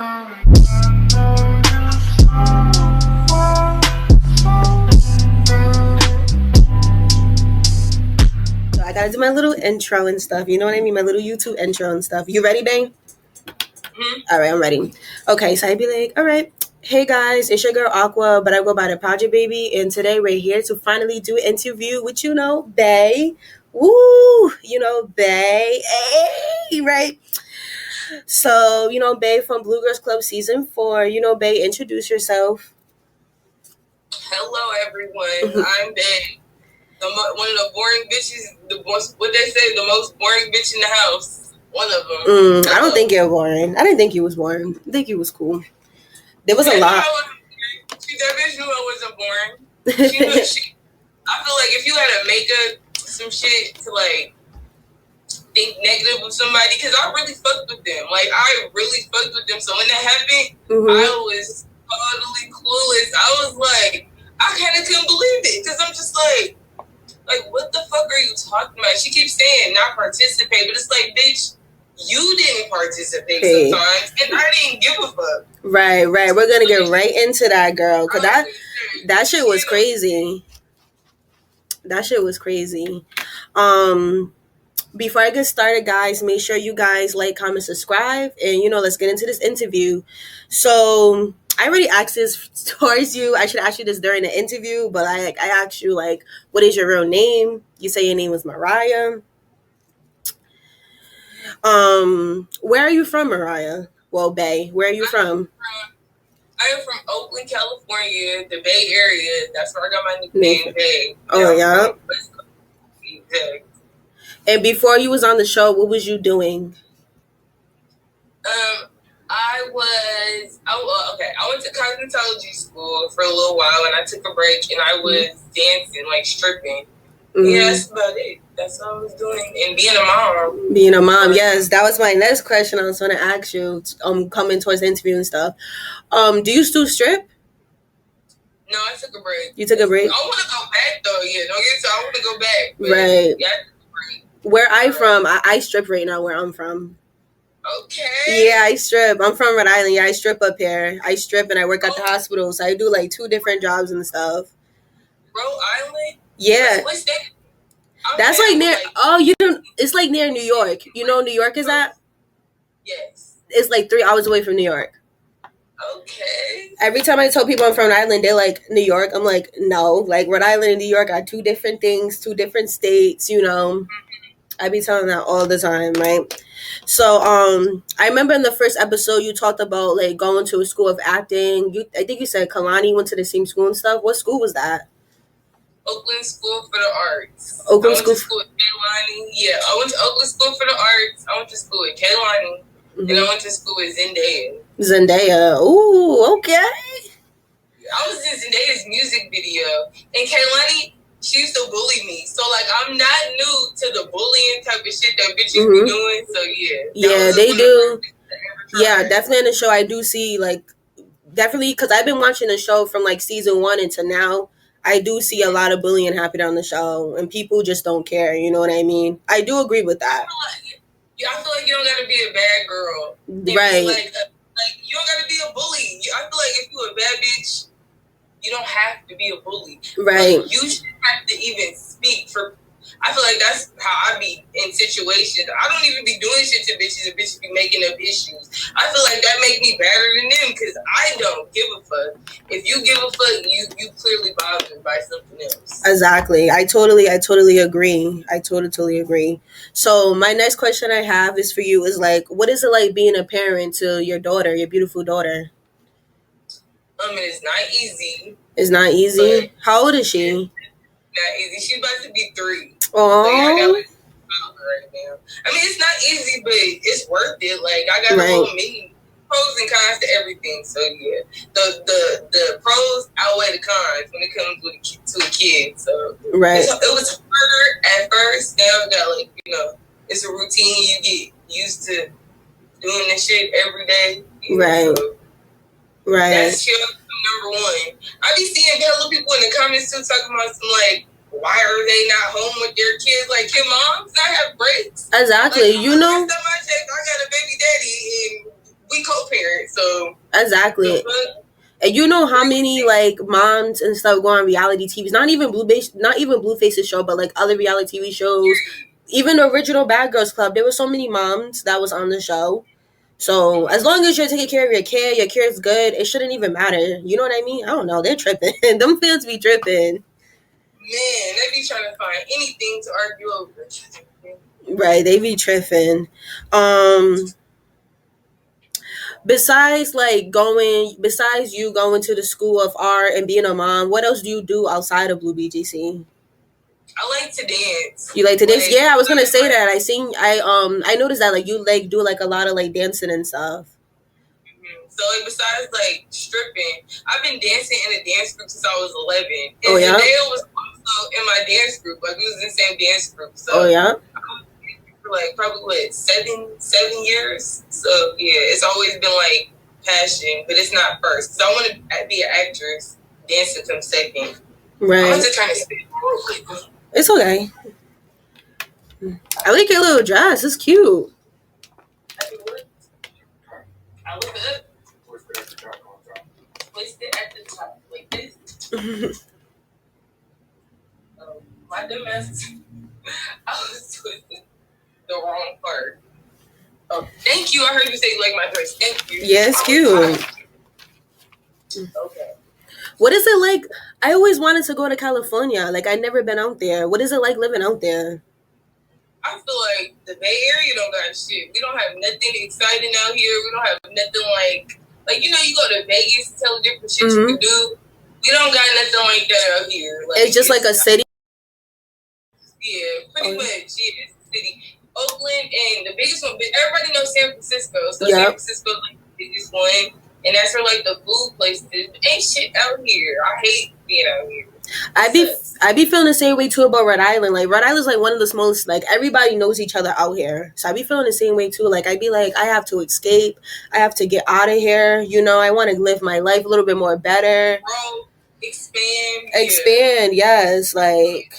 I gotta do my little intro and stuff. You know what I mean? My little YouTube intro and stuff. You ready, babe? Mm-hmm. All right, I'm ready. Okay, so I'd be like, all right. Hey guys, it's your girl Aqua, but I go by the Project Baby, and today we're here to finally do an interview with Bae. Woo, Bae. Hey, right? So, Bae from Blue Girls Club Season 4. Bae, introduce yourself. Hello, everyone. I'm Bae. One of the boring bitches, the most boring bitch in the house. One of them. I don't think you're boring. I didn't think you was boring. I think you was cool. There was a lot. That bitch knew I wasn't boring. She knew I feel like if you had to make some shit to like think negative of somebody, because I really fucked with them. Like I really fucked with them. So when that happened, I was totally clueless. I was like, I kind of couldn't believe it because I'm just like, what the fuck are you talking about? She keeps saying not participate, but it's like, bitch, you didn't participate sometimes, and I didn't give a fuck. Right. We're gonna get right into that, girl, because that shit was crazy. That shit was crazy. Before I get started, guys, make sure you guys like, comment, subscribe, and let's get into this interview. So I already asked this towards you. I should ask you this during the interview, but I asked you what is your real name? You say your name was Mariah. Where are you from, Mariah? Well, Bae, where are you from? I am from Oakland, California, the Bay Area. That's where I got my nickname, Bae. Oh, yeah. And before you was on the show, what was you doing? I went to cosmetology school for a little while, and I took a break, and I was dancing, stripping. Yeah, that's about it. That's what I was doing. And being a mom. Yes. That was my next question I was going to ask you, coming towards the interview and stuff. Do you still strip? No, I took a break. You took a break? I want to go back, though. Yeah, don't get so I want to go back. But right. Yeah, I took a break. Where I'm from, I strip right now where I'm from. Okay. Yeah, I strip. I'm from Rhode Island. Yeah, I strip up here. I strip and I work at the hospital. So I do 2 different jobs and stuff. Rhode Island? Yeah. What's that? That's near. You don't. It's near New York. You know where New York is at? Yes. It's 3 hours away from New York. Okay. Every time I tell people I'm from Rhode Island, they're like, New York. I'm like, no. Rhode Island and New York are 2 different things, 2 different states. I be telling that all the time, right? So, I remember in the first episode you talked about going to a school of acting. I think you said Kalani went to the same school and stuff. What school was that? Oakland School for the Arts. Oakland School at Kaylani. Yeah, I went to Oakland School for the Arts. I went to school at Kaylani. And I went to school with Zendaya. Ooh, okay. I was in Zendaya's music video. And Kaylani, she used to bully me. So, I'm not new to the bullying type of shit that bitches be doing. So, yeah. Yeah, they do. Yeah, definitely in the show, I do see, definitely, because I've been watching the show from, season 1 until now. I do see a lot of bullying happening on the show, and people just don't care. You know what I mean? I do agree with that. I feel like you don't gotta be a bad girl, right? You don't gotta be a bully. I feel like if you're a bad bitch, you don't have to be a bully, right? You should have to even speak for. I feel like that's how I be in situations. I don't even be doing shit to bitches and bitches be making up issues. I feel like that make me better than them because I don't give a fuck. If you give a fuck, you clearly bothered by something else. Exactly. I totally agree. I totally agree. So my next question I have is for you is what is it like being a parent to your daughter, your beautiful daughter? It's not easy. It's not easy? How old is she? Not easy. She's about to be 3. Oh, I got right now. It's not easy, but it's worth it. I got a little many pros and cons to everything. So yeah, the pros outweigh the cons when it comes to a kid. So right, it was harder at first. Now I got it's a routine. You get used to doing this shit every day. Right, so right. That's number 1. I be seeing hella people in the comments too talking about some why are they not home with their kids? Can moms not have breaks? Exactly. Last time I checked, I got a baby daddy, and we co-parent, so exactly. And you know how many like moms and stuff go on reality TVs? Not even Blueface's show, but like other reality TV shows. Even the original Bad Girls Club, there were so many moms that was on the show. So as long as you're taking care of your kid's good, it shouldn't even matter. You know what I mean? I don't know. They're tripping. Them fans be tripping. Man, they be trying to find anything to argue over. Right, they be tripping. Besides you going to the school of art and being a mom, what else do you do outside of Blue BGC? I like to dance. You like to dance? Yeah, I was gonna say that. I noticed that like you like do like a lot of like dancing and stuff. So like, besides like stripping, I've been dancing in a dance group since I was 11. And oh yeah. Dale was also in my dance group. Like we was in the same dance group. So oh yeah. For like probably seven years. So yeah, it's always been like passion, but it's not first. Cause I want to be an actress. Dancing comes second. Right. I'm just trying to spit real quick. It's okay. I like your little dress. It's cute. I look up. Place it at the top like this. My dumbass. I was twisting the wrong part. Oh, thank you. I heard you say you like my dress. Thank you. Yeah, it's cute. Okay. What is it like? I always wanted to go to California. Like, I've never been out there. What is it like living out there? I feel like the Bay Area don't got shit. We don't have nothing exciting out here. We don't have nothing like you know, you go to Vegas to tell different shit you can do. We don't got nothing like that out here. Like, it's just like a city. Yeah, pretty much. Yeah, it's a city. Oakland and the biggest one, but everybody knows San Francisco. So San Francisco is like the biggest one. And that's where like the food places. Ain't shit out here. I hate being out here. I be feeling the same way too about Rhode Island. Like Rhode Island's like one of the smallest. Like everybody knows each other out here. So I be feeling the same way too. Like I be like I have to escape. I have to get out of here. You know, I want to live my life a little bit more better. Grow, expand. Expand, yes. Like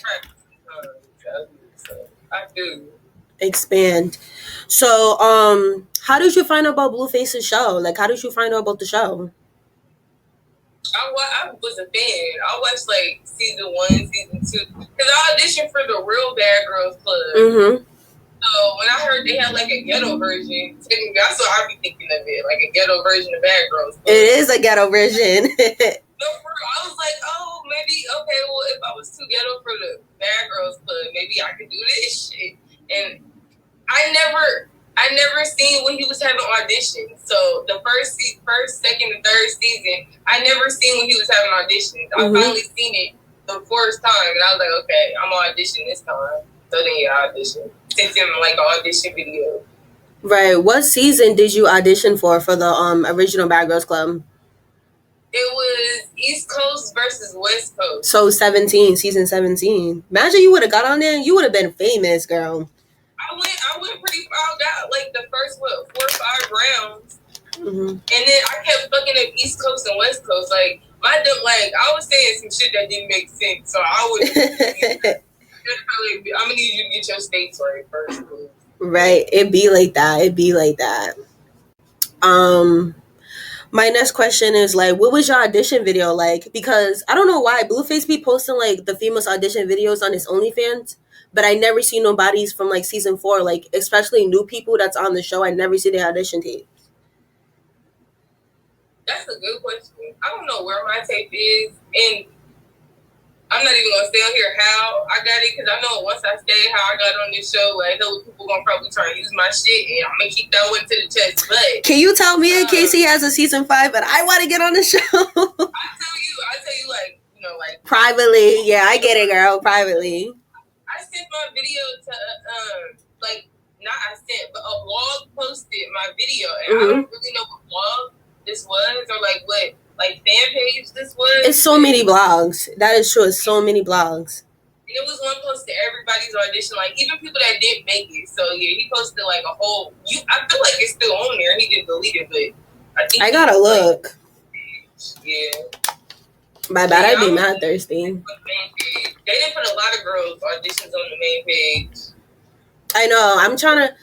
I do. Expand. So, how did you find out about Blueface's show? Like, how did you find out about the show? I was a fan. I watched like season 1, season 2, because I auditioned for the Real Bad Girls Club. So when I heard they had like a ghetto version, that's what I be thinking of it, like a ghetto version of Bad Girls Club. It is a ghetto version. No, I was like, oh, maybe okay. Well, if I was too ghetto for the Bad Girls Club, maybe I could do this shit. And I never seen when he was having auditions. So the first, second, and third season, I never seen when he was having auditions. I finally seen it the first time, and I was like, okay, I'm gonna audition this time. So then I auditioned. Sent him like an audition video. Right. What season did you audition for the original Bad Girls Club? It was East Coast versus West Coast. So season 17. Imagine you would have got on there, you would have been famous, girl. I went pretty far. I got like the first 4 or 5 rounds, and then I kept fucking up East Coast and West Coast. Like I was saying some shit that didn't make sense, so I would. I'm gonna need you to get your states right first. Please. Right, it be like that. My next question is like, what was your audition video like? Because I don't know why Blueface be posting like the famous audition videos on his OnlyFans, but I never see nobody's from like season 4, like especially new people that's on the show. I never see their audition tapes. That's a good question. I don't know where my tape is, and I'm not even gonna stay on here how I got it, because I know once I stay how I got on this show, like those people gonna probably try to use my shit, and I'm gonna keep that one to the chest. But can you tell me in case he has a season 5, but I want to get on the show? I tell you, like, you know, like privately. Yeah, I get it, girl. Privately. I sent my video to but a blog posted my video, and I don't really know what blog this was or like what fan page this was. It's so many blogs. That is true. It's so many blogs. And it was one post to everybody's audition, like even people that didn't make it. So yeah, he posted like a whole. I feel like it's still on there. He didn't delete it, but I think I gotta look. Yeah. My bad. I'd be mad thirsty. They didn't put a lot of girls' auditions on the main page. I know. I'm trying to.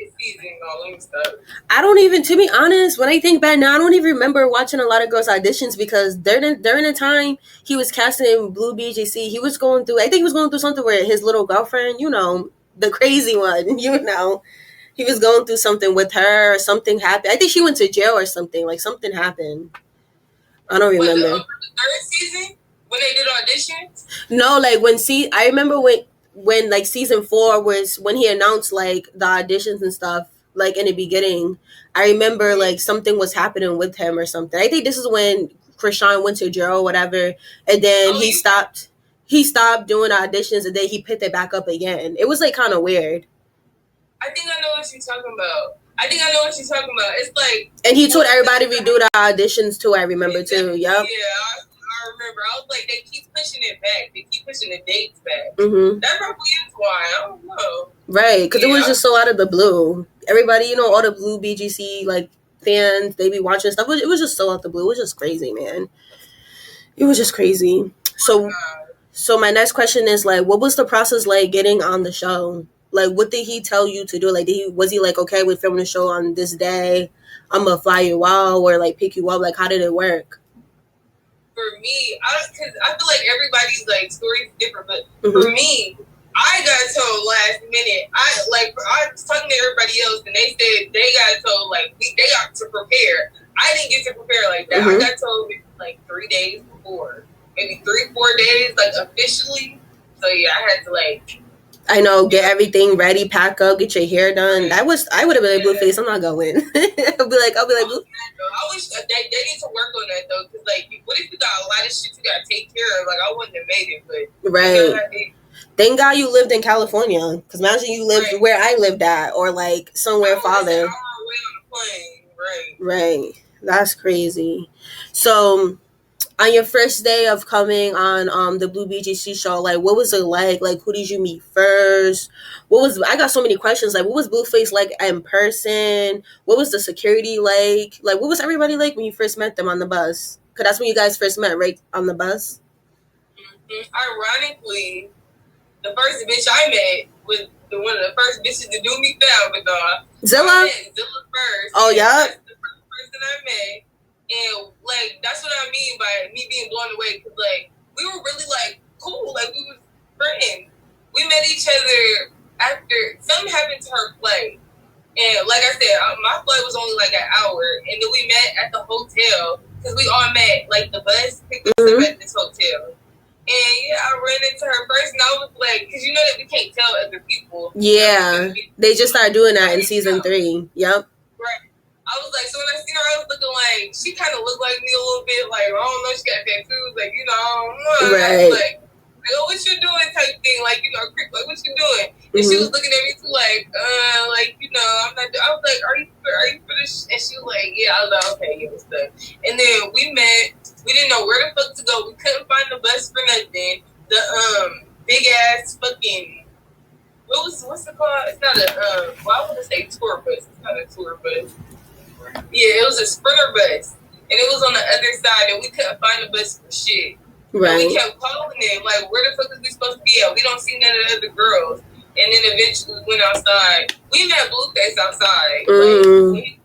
second season, all them stuff. I don't even, to be honest, when I think back now, I don't even remember watching a lot of girls' auditions because during the time he was casting in Blue BGC, he was going through, I think he was going through something where his little girlfriend, you know, the crazy one, you know, he was going through something with her or something happened. I think she went to jail or something, like something happened. I don't remember. The third season when they did auditions? No, like I remember when like season 4 was when he announced like the auditions and stuff, like in the beginning. I remember like something was happening with him or something. I think this is when Krishan went to jail or whatever, and then he stopped doing auditions and then he picked it back up again. It was like kind of weird. I think I know what you're talking about. It's like, and he told everybody to redo the auditions too. I remember exactly, too. Yep. Yeah, I remember. I was like, they keep pushing it back. They keep pushing the dates back. Mm-hmm. That probably is why. I don't know. Right, because it was just so out of the blue. Everybody, you know, all the Blue BGC like fans, they be watching stuff. It was just so out the blue. It was just crazy, man. It was just crazy. So my next question is like, what was the process like getting on the show? Like, what did he tell you to do? Like, was he like, okay, we're filming the show on this day, I'm gonna fly you out or like pick you up? Like, how did it work? For me, because I feel like everybody's like story is different, but for me, I got told last minute. I was talking to everybody else, and they said they got told like they got to prepare. I didn't get to prepare like that. I got told like 3 days before, maybe 3-4 days, like officially. So yeah, I had to like. I know, get everything ready, pack up, get your hair done. I would have been like, Blueface, I'm not going. I'll be like, I wish they need to work on that though, because like, what if you got a lot of shit you gotta take care of? Like, I wouldn't have made it, but right. Thank God you lived in California, because imagine you lived where I lived at, or like somewhere farther. Right. That's crazy. So, on your first day of coming on the Blue BGC show, like what was it like? Like who did you meet first? I got so many questions. Like what was Blueface like in person? What was the security like? Like what was everybody like when you first met them on the bus? Cause that's when you guys first met, right? On the bus? Ironically, the first bitch I met was one of the first bitches to do me foul with Zilla? Zilla first. Oh yeah. That's the first person I met. And like that's what I mean by me being blown away, because like we were really like cool, like we was friends. We met each other after something happened to her flight, and like I said, my flight was only like an hour, and then we met at the hotel because we all met like the bus picked us up at this hotel. And yeah, I ran into her first, and I was like, because you know that we can't tell other people. Yeah, they just started doing that in season 3. Yep. Right. I was like, so when I seen her, I was looking like, she kind of looked like me a little bit. Like, I don't know, she got tattoos. Like, you know, I don't know. Right. Like, oh, what you doing type thing. Like, you know, like, what you doing? And she was looking at me too, like, you know, I'm not, I was like, are you for this? And she was like, yeah. I was like, okay, yeah, what's up? And then we met. We didn't know where the fuck to go. We couldn't find the bus for nothing. The, big ass fucking, what's it called? It's not a, well, I want to say tour bus. It's not a tour bus. Yeah, it was a Sprinter bus, and it was on the other side, and we couldn't find the bus for shit. Right. And we kept calling them, like, where the fuck is we supposed to be at? We don't see none of the other girls. And then eventually we went outside. We met Blueface outside. Like,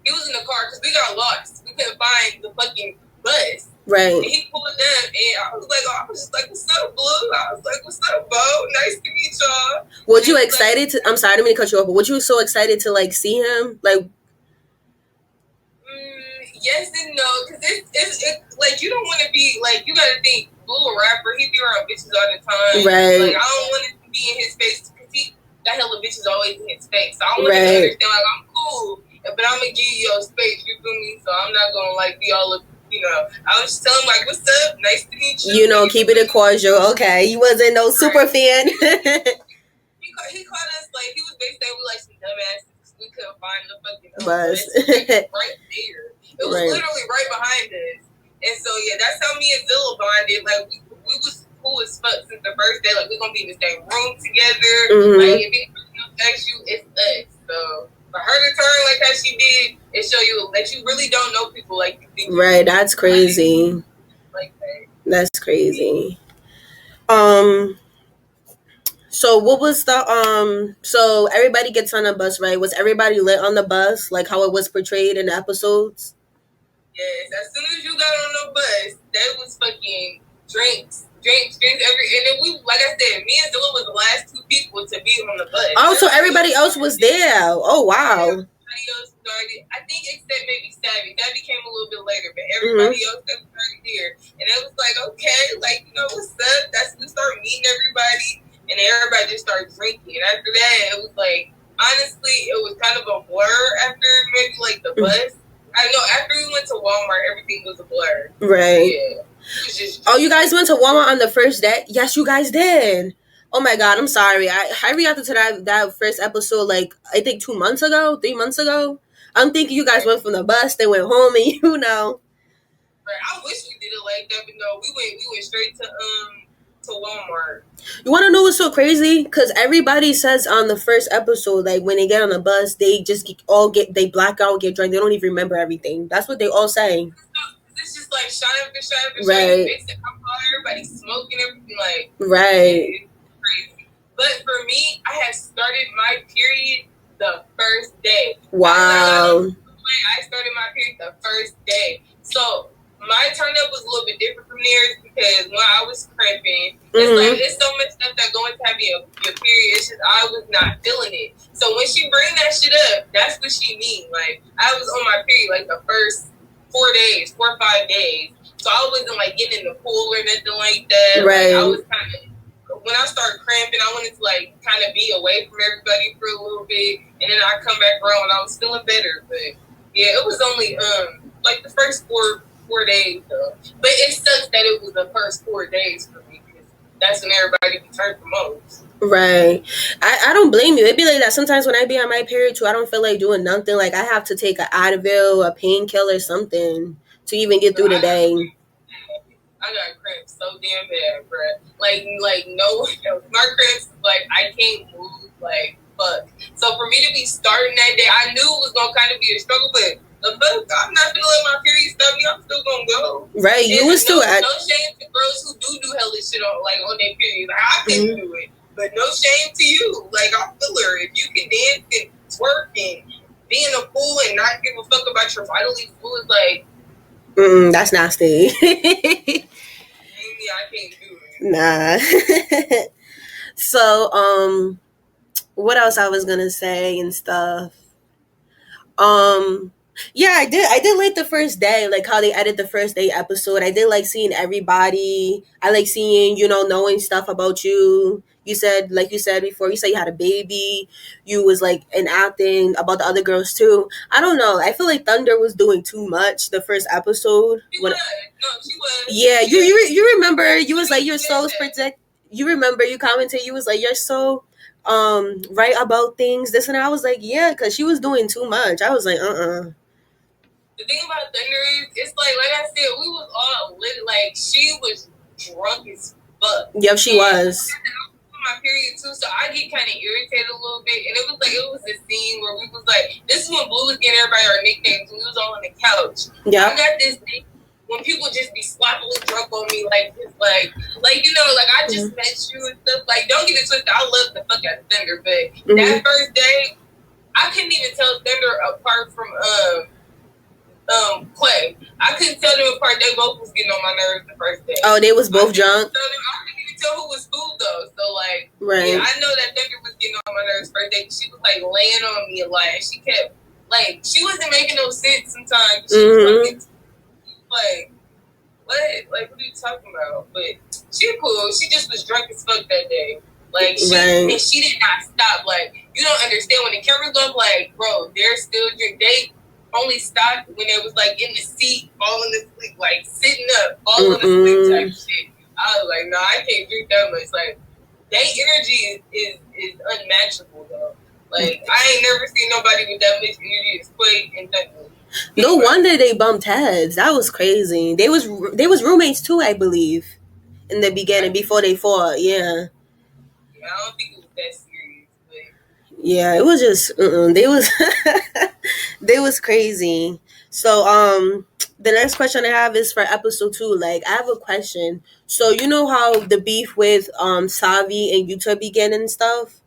he was in the car because we got lost. We couldn't find the fucking bus. Right. And he pulled up, and I was just like, what's up, Blue? I was like, what's up, Bo? Nice to meet y'all. Was you excited to? I'm sorry, I didn't mean to cut you off, but were you so excited to like see him? Like. Yes and no, because it's like you don't want to be like, you gotta think Blue a rapper, he be around bitches all the time. Right. Like I don't want to be in his face because he that hella bitches always in his face. So I want to understand like I'm cool, but I'm gonna give you your space. You feel me? So I'm not gonna like be all up. You know, I was just telling him like, what's up? Nice to meet you. You know, keep it a cordial. Okay, you wasn't no super fan. He caught us like he was basically like some dumbasses. We couldn't find the fucking bus right there. It was literally right behind us. And so, yeah, that's how me and Zilla bonded. Like, we was cool as fuck since the first day. Like, we're going to be in the same room together. Like, if anybody affects you, it's us. So, for her to turn like how she did, it show you that you really don't know people like you think. Right, that's crazy. Like that. That's crazy. So what was the so everybody gets on a bus, right? Was everybody lit on the bus like how it was portrayed in the episodes? Yes, as soon as you got on the bus, that was fucking drinks and then we, like I said, me and Zilla was the last two people to be on the bus. Oh, so everybody else was there. Oh wow. Everybody else started, I think, except maybe Savvy. Savvy came a little bit later, but everybody else that started there. And it was like, okay, like, you know what's up? That's when we started meeting everybody, and everybody just started drinking. And after that, it was like, honestly, it was kind of a blur after maybe like the bus. I know after we went to Walmart, everything was a blur. Right. Yeah. Oh, you guys went to Walmart on the first day? Yes, you guys did. Oh my god, I'm sorry. I reacted to that first episode like I think 2 months ago, 3 months ago. I'm thinking you guys went from the bus, they went home, and you know. Right. I wish we did it like that, but no, we went straight to Walmart. You want to know what's so crazy? Because everybody says on the first episode, like when they get on the bus, they just they black out, get drunk. They don't even remember everything. That's what they all say. It's just like shot after shot after shot. Right. They said everybody's smoking everything like. Right. It's crazy. But for me, I had started my period the first day. Wow. I started my period the first day. So my turn up was a little bit different from theirs because when I was cramping, it's like it's so much stuff that go into having your period. It's just I was not feeling it. So when she bring that shit up, that's what she mean. Like I was on my period like the first 4 or 5 days. So I wasn't like getting in the pool or nothing like that. Right. Like, I was kind of, when I started cramping, I wanted to like kind of be away from everybody for a little bit, and then I come back around when I was feeling better. But yeah, it was only like the first four days though. But it sucks that it was the first 4 days for me because that's when everybody returned the most. Right. I don't blame you. It'd be like that sometimes when I be on my period too. I don't feel like doing nothing. Like I have to take an Advil, a painkiller, something to even get through the day. I got cramps so damn bad, bruh. Like no, my cramps, like I can't move, like fuck. So for me to be starting that day, I knew it was gonna kind of be a struggle, but the fuck, I'm not gonna let my period stop me. I'm still gonna go. Right, you was still no shame to girls who do hellish shit on their period. Like I can do it, but no shame to you. Like I feel her. If you can dance and twerk and be in a pool and not give a fuck about your vitally fluids, like. That's nasty. I can't do it. Nah. So, what else I was gonna say and stuff. Yeah, I did like the first day, like how they edited the first day episode. I did like seeing everybody. I like seeing, knowing stuff about you. You said, like you said before, you said you had a baby. You was like in acting about the other girls too. I don't know. I feel like Thunder was doing too much the first episode. She was. Yeah, you remember you was like you're so protect. You remember you commented you was like you're so right about things this and that. I was like yeah, because she was doing too much. I was like The thing about Thunder is, it's like I said, we was all lit. Like she was drunk as fuck. Yep, she was. My period too, so I get kind of irritated a little bit, and it was a scene where we was like, this is when Blue was getting everybody our nicknames, and we was all on the couch. Yeah. I got this thing when people just be sloppily drunk on me, like I just met you and stuff. Like, don't get it twisted, I love the fuck out of Thunder, but that first day, I couldn't even tell Thunder apart from Clay. I couldn't tell them apart. They both was getting on my nerves the first day. Oh, they was both drunk. Tell who was food though, so like, right. Yeah, I know that Thunder was getting on my nerves first day. She was like laying on me a lot, and she kept like she wasn't making no sense sometimes. She was like, what? Like, what are you talking about? But she was cool. She just was drunk as fuck that day. Like and she did not stop. Like you don't understand when the cameras go up. Like, bro, they're still drink. They only stopped when they was like in the seat, falling asleep, like sitting up, falling asleep type shit. I was like, no, I can't drink that much. Like, their energy is unmatchable, though. Like, I ain't never seen nobody with that much energy as Quake and Thunder. No wonder they bumped heads. That was crazy. They was roommates too, I believe, in the beginning before they fought. Yeah. I don't think it was that serious, but yeah, it was just they was they was crazy. So The next question I have is for episode 2. Like, I have a question. So you know how the beef with Savi and Yuta began and stuff?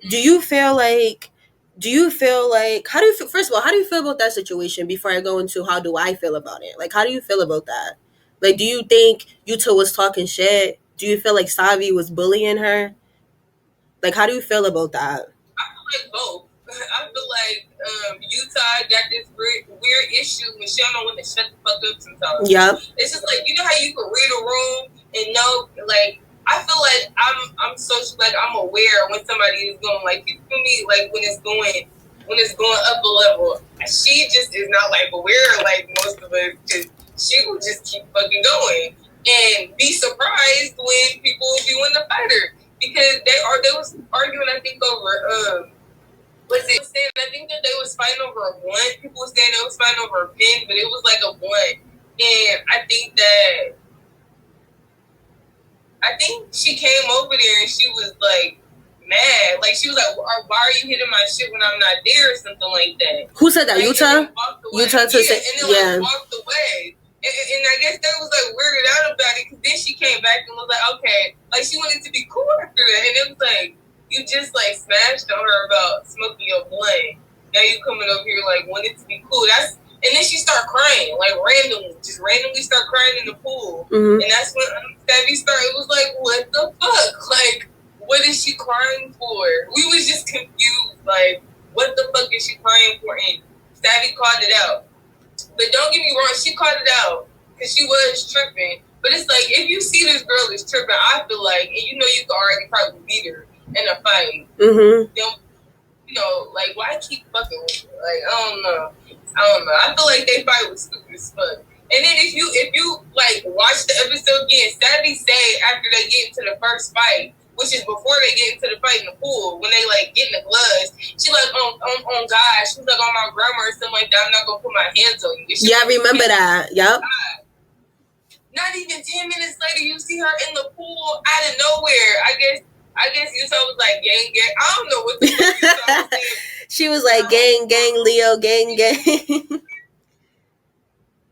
Do you feel like how do you feel, first of all, how do you feel about that situation before I go into how do I feel about it? Like, how do you feel about that? Like, do you think Yuta was talking shit? Do you feel like Savi was bullying her? Like, how do you feel about that? I feel like both. I feel like Utah got this weird issue when she don't know when to shut the fuck up sometimes. Yeah. It's just like, you know how you can read a room and know, like, I feel like I'm social, like I'm aware when somebody is going, like, you feel me, like when it's going up a level. She just is not like aware like most of us, because she will just keep fucking going and be surprised when people will be wanting to fight her, because they was arguing, I think, over I think that they was fighting over a blunt. People were saying they was fighting over a pen, but it was like a blunt. And I think she came over there and she was like mad. Like, she was like, why are you hitting my shit when I'm not there, or something like that. Who said that? Like, Utah? Utah to say, and then like walked away. And I guess that was like weirded out about it, because then she came back and was like, okay, like she wanted to be cool after that, and it was like, you just like smashed on her about smoking your blunt. Now you coming over here like wanting to be cool. And then she start crying, like randomly start crying in the pool. Mm-hmm. And that's when Savvy started. It was like, what the fuck? Like, what is she crying for? We was just confused. Like, what the fuck is she crying for? And Savvy called it out. But don't get me wrong, she called it out because she was tripping. But it's like, if you see this girl is tripping, I feel like, and you know you could already probably beat her in a fight. Mm-hmm. Then, you know, like, why keep fucking with her? Like, I don't know. I feel like they fight was stupid as fuck. And then if you like watch the episode again, Savvy say after they get into the first fight, which is before they get into the fight in the pool, when they like get in the gloves, she like on God, she was like on my grandma or something like that. I'm not gonna put my hands on you. Yeah, I remember that. Yep. Not even 10 minutes later, you see her in the pool out of nowhere. I guess Utah was like, gang. I don't know what the fuck Utah was saying. She was like, gang, Leo, gang.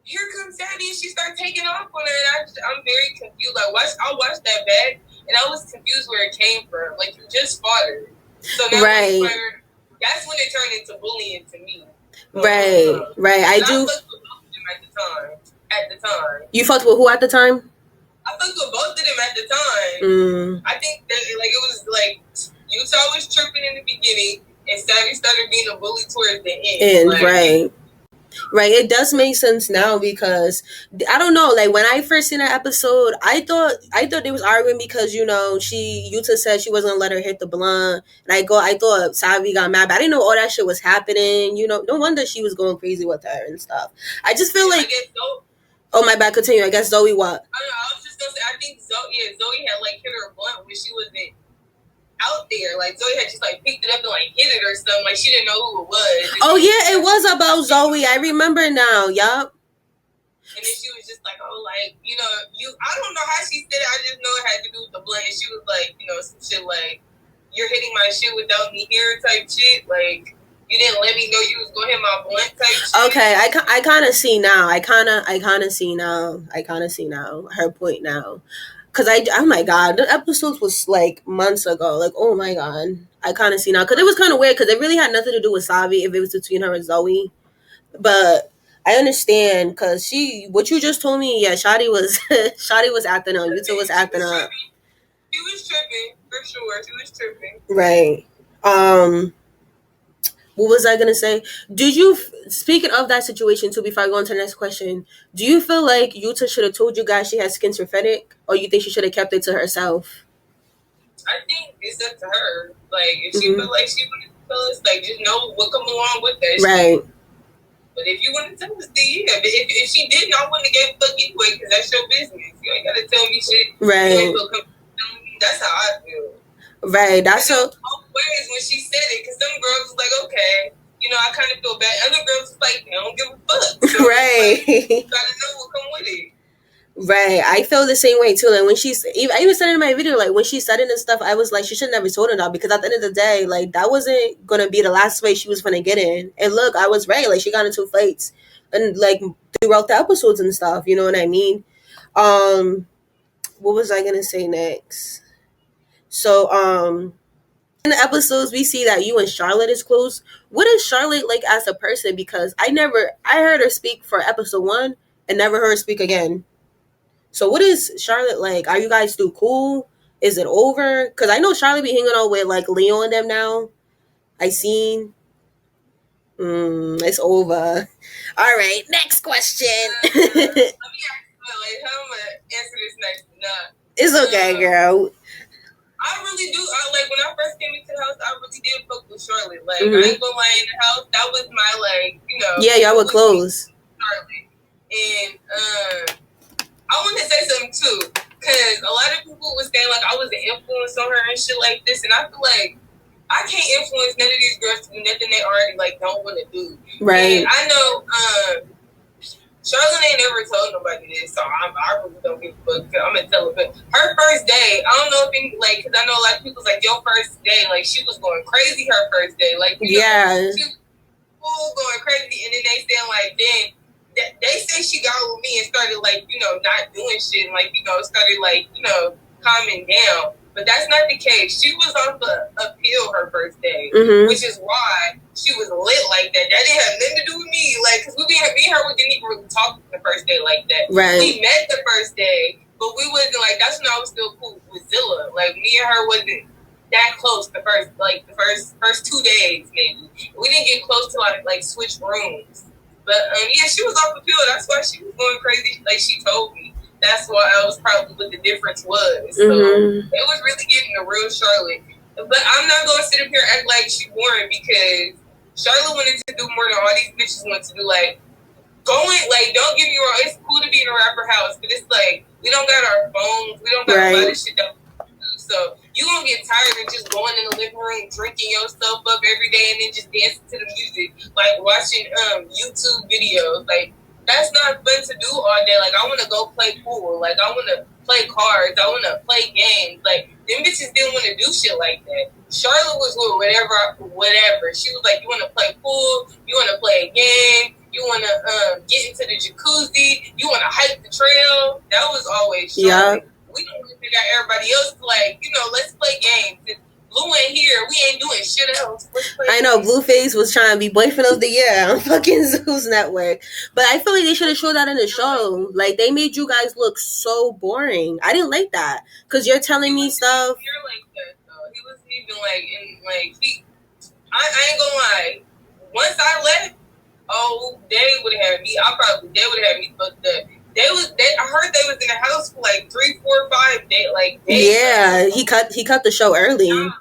Here comes Daddy, and she started taking off on her, and I'm very confused. Like, I watched that back, and I was confused where it came from. Like, you just fought her. So now that's when it turned into bullying to me. So, right. I do. I fucked with both of them at the time. You fucked with who at the time? I fucked with both of them at the time. I think that, like, it was like Utah was tripping in the beginning, and Savvy started being a bully towards the end. Like, Right. It does make sense now, because I don't know, like when I first seen that episode, I thought they was arguing because, you know, Yuta said she wasn't gonna let her hit the blunt, and I thought Savi got mad, but I didn't know all that shit was happening. You know, no wonder she was going crazy with her and stuff. I just feel like, oh my bad, continue. I guess Zoe what? I don't know. I was just gonna say, I think Zoe had like hit her blunt when she wasn't out there. Like, Zoe had just like picked it up and like hit it or something. Like, she didn't know who it was. Oh yeah, it was about Zoe. I remember now. Yup. And then she was just like, oh, like, you know, I don't know how she said it. I just know it had to do with the blunt. And she was like, you know, some shit like, you're hitting my shit without me here type shit. Like, you didn't let me know you was gonna hit my blunt type shit. Okay, I kind of see now. I kind of see now her point now. Cause oh my god, the episodes was like months ago. Like, oh my god, I kind of see now. Cause it was kind of weird. Cause it really had nothing to do with Savi if it was between her and Zoe. But I understand. Cause what you just told me, yeah, Shadi was acting up. Yuta was acting up. She was tripping for sure. She was tripping. Right. What was I gonna say? Did you, speaking of that situation too, before I go on to the next question, do you feel like Yuta should have told you guys she has schizophrenic, or you think she should have kept it to herself? I think it's up to her. Like, if she feel like she wanted to tell us, like, just know what come along with that. Right. But if you want to tell us, then yeah. But if she didn't, I wouldn't have gave a fuck anyway, because that's your business. You ain't gotta tell me shit. Right. That's how I feel. Right. That's so. Both ways when she said it, because some girls was like, okay, you know, I kind of feel bad. Other girls was like, they don't give a fuck. So right. like, you gotta know what come with it. Right, I feel the same way too. Like when I even said in my video, like when she said it and stuff, I was like, she should never told her that because at the end of the day, like that wasn't gonna be the last fight she was gonna get in. And look, I was right. Like she got into fights and like throughout the episodes and stuff. You know what I mean? What was I gonna say next? So, in the episodes we see that you and Charlotte is close. What is Charlotte like as a person? Because I heard her speak for episode 1 and never heard her speak again. So what is Charlotte like? Are you guys still cool? Is it over? Because I know Charlotte be hanging out with like Leo and them now. I seen. It's over. All right, next question. Let me ask you, like, how am I gonna answer this next? Nah. It's okay, girl. I really do. Like when I first came into the house, I really did fuck with Charlotte. Like I ain't gonna lie, in the house, that was my like, you know. Yeah, y'all were close. Charlotte, and I want to say something too, because a lot of people was saying like I was an influence on her and shit like this, and I feel like I can't influence none of these girls to do nothing they already like don't want to do. Right. And I know Charlotte ain't never told nobody this, so I really don't give a fuck. I'm gonna tell her. But her first day, I don't know if any, like, because I know a lot of people's like your first day, like she was going crazy her first day, like you know, she was going crazy, and then they saying like then. They say she got with me and started like, you know, not doing shit and like, you know, started like, you know, calming down. But that's not the case. She was off a pill her first day, which is why she was lit like that. That didn't have nothing to do with me. Like, because me and her didn't even really talk the first day like that. Right. We met the first day, but we wasn't like, that's when I was still cool with Zilla. Like, me and her wasn't that close the first 2 days, maybe. We didn't get close till I like switch rooms. But yeah, she was off the pill. That's why she was going crazy. Like she told me. That's why I was probably what the difference was. So it was really getting the real Charlotte. But I'm not gonna sit up here and act like she boring because Charlotte wanted to do more than all these bitches want to do. Like going, like don't get me wrong, it's cool to be in a rapper house, but it's like we don't got our phones, we don't got a lot of shit that we do. So you gonna get tired of just going in the living room, drinking yourself up every day, and then just dancing to the music, like watching YouTube videos. Like that's not fun to do all day. Like I want to go play pool. Like I want to play cards. I want to play games. Like them bitches didn't want to do shit like that. Charlotte was with whatever. She was like, you want to play pool? You want to play a game? You want to get into the jacuzzi? You want to hike the trail? That was always Charlotte. Yeah. We don't want to figure out everybody else like, you know, let's play games. If Blue ain't here, we ain't doing shit else. I know Blueface was trying to be boyfriend of the year on fucking Zeus Network. But I feel like they should have showed that in the show. Like, they made you guys look so boring. I didn't like that. Because you're telling me stuff. You're like that, though. He wasn't even like, in, like, I ain't gonna lie. Once I left, they would have had me. They would have had me fucked up. I heard they was in the house for like 3, 4, 5 days. Like days. Yeah, he cut the show early. Being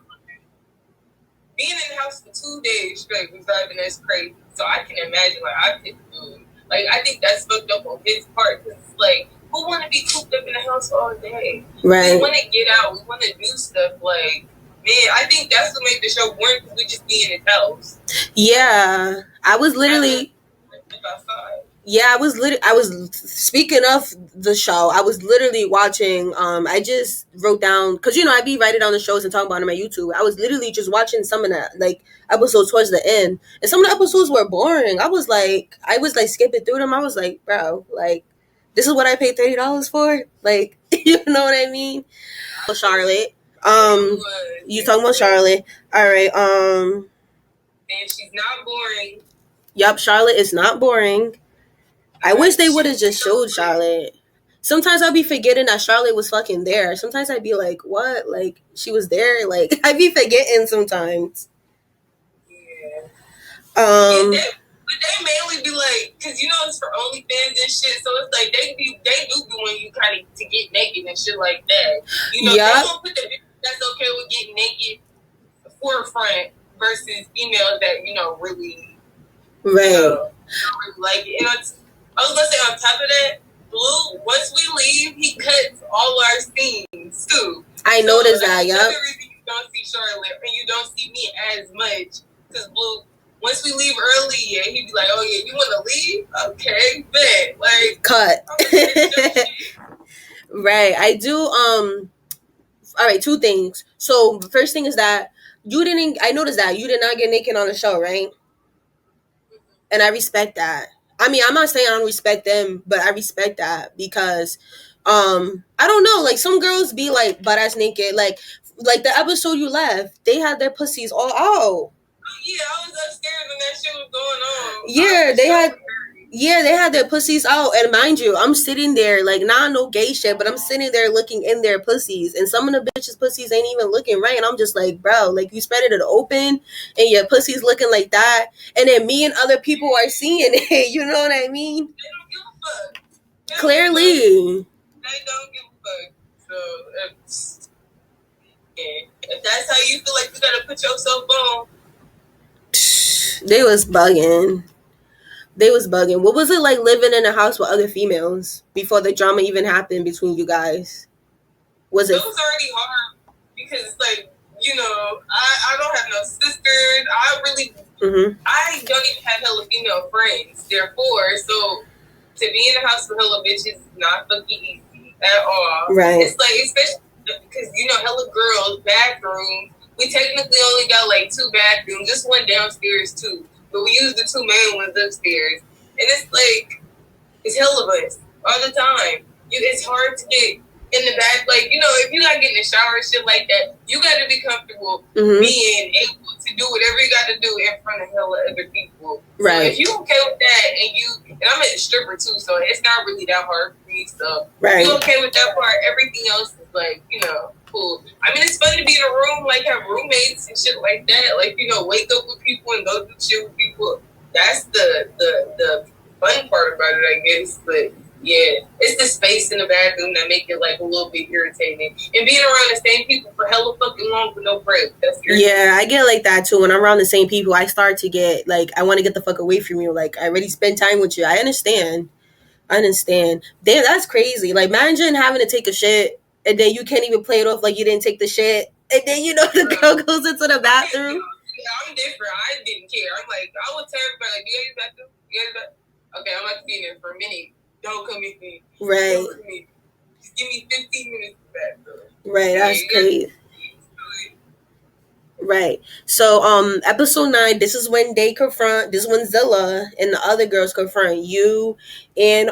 in the house for 2 days straight was driving us crazy. So I can imagine like I couldn't do it. Like I think that's fucked up on his part because it's like who want to be cooped up in the house all day? Right. We want to get out. We want to do stuff. Like man, I think that's what made the show boring because we just be in his house. Yeah, I was literally. Outside. Yeah, I was speaking of the show. I was literally watching. I just wrote down because you know I be writing down the shows and talking about them on YouTube. I was literally just watching some of that like episodes towards the end, and some of the episodes were boring. I was like skipping through them. I was like, bro, like this is what I paid $30 for. Like, you know what I mean? Charlotte. You talking about Charlotte? All right. And she's not boring. Yup, Charlotte is not boring. I wish they would have just showed Charlotte. Sometimes I'll be forgetting that Charlotte was fucking there. Sometimes I'd be like, what? Like, she was there? Like, I'd be forgetting sometimes. Yeah. But they mainly be like, because you know it's for OnlyFans and shit, so it's like they do be wanting you kind of to get naked and shit like that. You know, they don't put the that's okay with getting naked forefront versus females that, you know, really, right. You know, don't really like it. And I was gonna say on top of that, Blue, once we leave, he cuts all our scenes too. I noticed that, yeah. That's the reason you don't see Charlotte and you don't see me as much. Because Blue, once we leave early, yeah, he'd be like, oh yeah, you wanna leave? Okay, bet. Like cut. Right. I do. All right. Two things. So the first thing is that you didn't. I noticed that you did not get naked on the show, right? And I respect that. I mean, I'm not saying I don't respect them, but I respect that because, I don't know. Like some girls be like butt ass naked. Like the episode you left, they had their pussies all out. Yeah, I was upstairs when that shit was going on. Yeah, they had. Yeah, they had their pussies out, and mind you, I'm sitting there like not no gay shit, but I'm sitting there looking in their pussies, and some of the bitches' pussies ain't even looking right, and I'm just like, bro, like you spread it open, and your pussy's looking like that, and then me and other people are seeing it. You know what I mean? They don't give a fuck. Clearly, they don't give a fuck. So if that's how you feel like you gotta put yourself on, they was bugging. They was bugging. What was it like living in a house with other females before the drama even happened between you guys? Was it? It was already hard because it's like, you know, I don't have no sisters. I really, I don't even have hella female friends. Therefore, so to be in a house with hella bitches is not fucking easy at all. Right. It's like, especially because, you know, hella girls, bathrooms. We technically only got like 2 bathrooms, just one downstairs too. But we use the 2 main ones upstairs. And it's like, it's hella of us all the time. It's hard to get in the back. Like, you know, if you gotta get in the shower and shit like that, you gotta be comfortable being able to do whatever you gotta do in front of hella other people. Right. So if you okay with that and I'm a stripper too, so it's not really that hard for me. So right. If you okay with that part, everything else is like, you know, cool. I mean, it's fun to be in a room, like have roommates and shit like that. Like, you know, wake up with people and go do shit with people. That's the fun part about it, I guess. But yeah, it's the space in the bathroom that make it like a little bit irritating. And being around the same people for hella fucking long with no break. That's irritating. Yeah, I get like that too. When I'm around the same people, I start to get like I want to get the fuck away from you. Like I already spent time with you. I understand. Damn, that's crazy. Like imagine having to take a shit and then you can't even play it off like you didn't take the shit. And then you know the girl goes into the bathroom. Yeah, I'm different. I didn't care. I'm like, I would tell everybody, like, you got your bathroom? You got your bathroom? Okay, I'm about to be in there for a minute. Don't come with me. Right. Don't come with me. Just give me 15 minutes in the bathroom. Right, that's crazy. Right. So episode 9, this is when they confront, this one Zilla and the other girls confront you and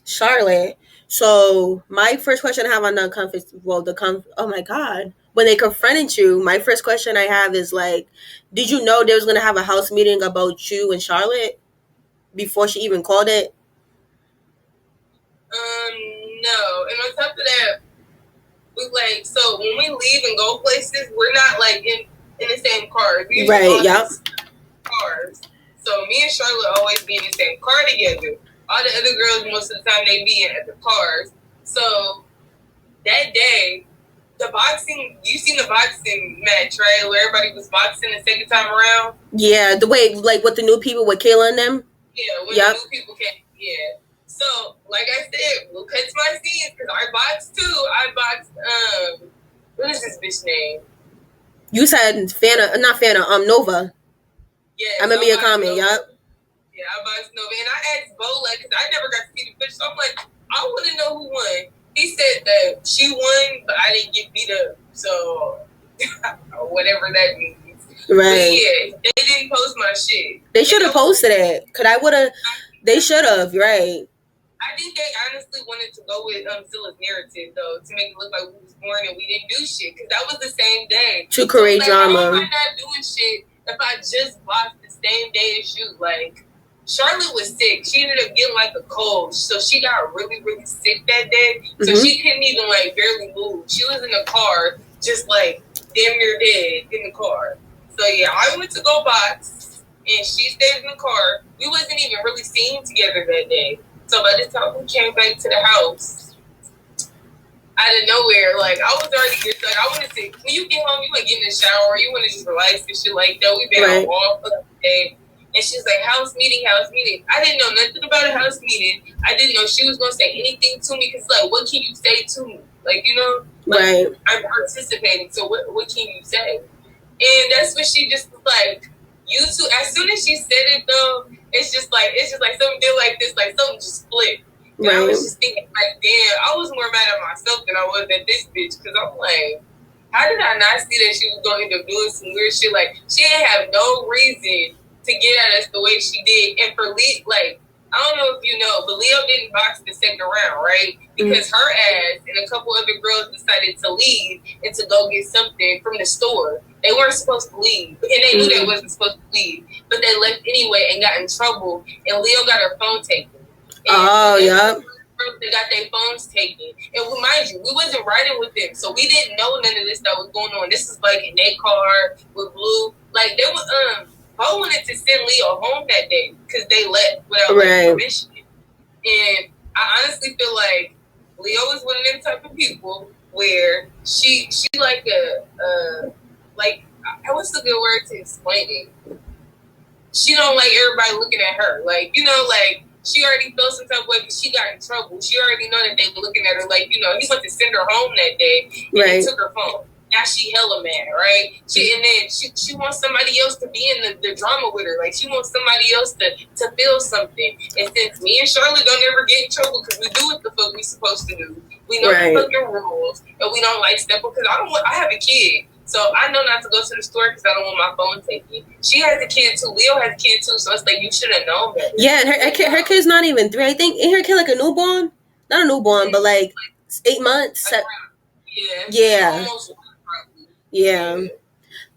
Charlotte. So my first question I have on oh my god. When they confronted you, my first question I have is like, did you know they was gonna have a house meeting about you and Charlotte before she even called it? No. And on top of that, we like, so when we leave and go places, we're not like in the same cars. Right, yeah. Cars. So me and Charlotte always be in the same car together. All the other girls, most of the time, they be in at the cars. So that day, you seen the boxing match, right? Where everybody was boxing the second time around? Yeah, the way, like, with the new people, with Kayla and them? Yeah, when the new people came, yeah. So, like I said, we'll cut to my scenes, because I boxed too. I boxed, what is this bitch name? You said Nova. Yeah. I remember your comment, yup. Yeah, I boxed Nova. And I asked Bola, because I never got to see the footage, so I'm like, I want to know who won. He said that she won, but I didn't get beat up. So, whatever that means. Right. But yeah, they didn't post my shit. They should have posted it. They should have, right. I think they honestly wanted to go with Zilla's narrative, though, to make it look like we was born and we didn't do shit. Because that was the same day. To create drama. How am I not doing shit if I just boxed the same day as you? Like, Charlotte was sick. She ended up getting like a cold. So she got really, really sick that day. So she couldn't even like barely move. She was in the car, just like damn near dead in the car. So yeah, I went to go box and she stayed in the car. We wasn't even really seen together that day. So by the time we came back to the house, out of nowhere, like I was already like I want to say, when you get home, you want to get in the shower, you want to just relax and shit like that. We've been out all fucking day. And she's like, house meeting. I didn't know nothing about a house meeting. I didn't know she was going to say anything to me. Because, like, what can you say to me? Like, you know? Like, right. I'm participating. So what can you say? And that's what she just was like, you two. As soon as she said it, though, it's just like something did like this. Like, something just flipped. And I was just thinking, like, damn, I was more mad at myself than I was at this bitch, because I'm like, how did I not see that she was going to end up doing some weird shit? Like, she didn't have no reason to get at us the way she did. And for Lee, like, I don't know if you know, but Leo didn't box the second round, right? Because her ass and a couple other girls decided to leave and to go get something from the store. They weren't supposed to leave, and they knew they wasn't supposed to leave, but they left anyway and got in trouble. And Leo got her phone taken. And they got their phones taken. And mind you, we wasn't riding with them, so we didn't know none of this that was going on. This is like in their car with Blue. Like, they were Bo wanted to send Leo home that day because they left without permission. And I honestly feel like Leo is one of them type of people where she like like, what's the good word to explain it? She don't like everybody looking at her. Like, you know, like, she already felt some type of way because she got in trouble. She already know that they were looking at her. Like, you know, he went to send her home that day, and he took her phone. Now she hella mad, right? And then she wants somebody else to be in the drama with her. Like, she wants somebody else to feel something. And since me and Charlotte don't ever get in trouble because we do what the fuck we supposed to do, we know the fucking rules, and we don't like step up. Because I have a kid. So I know not to go to the store because I don't want my phone taken. She has a kid too. Leo has a kid too. So it's like, you should have known that. Yeah, and her kid's not even 3. I think, ain't her kid like a newborn? Not a newborn, but like 8 months. Yeah. Yeah.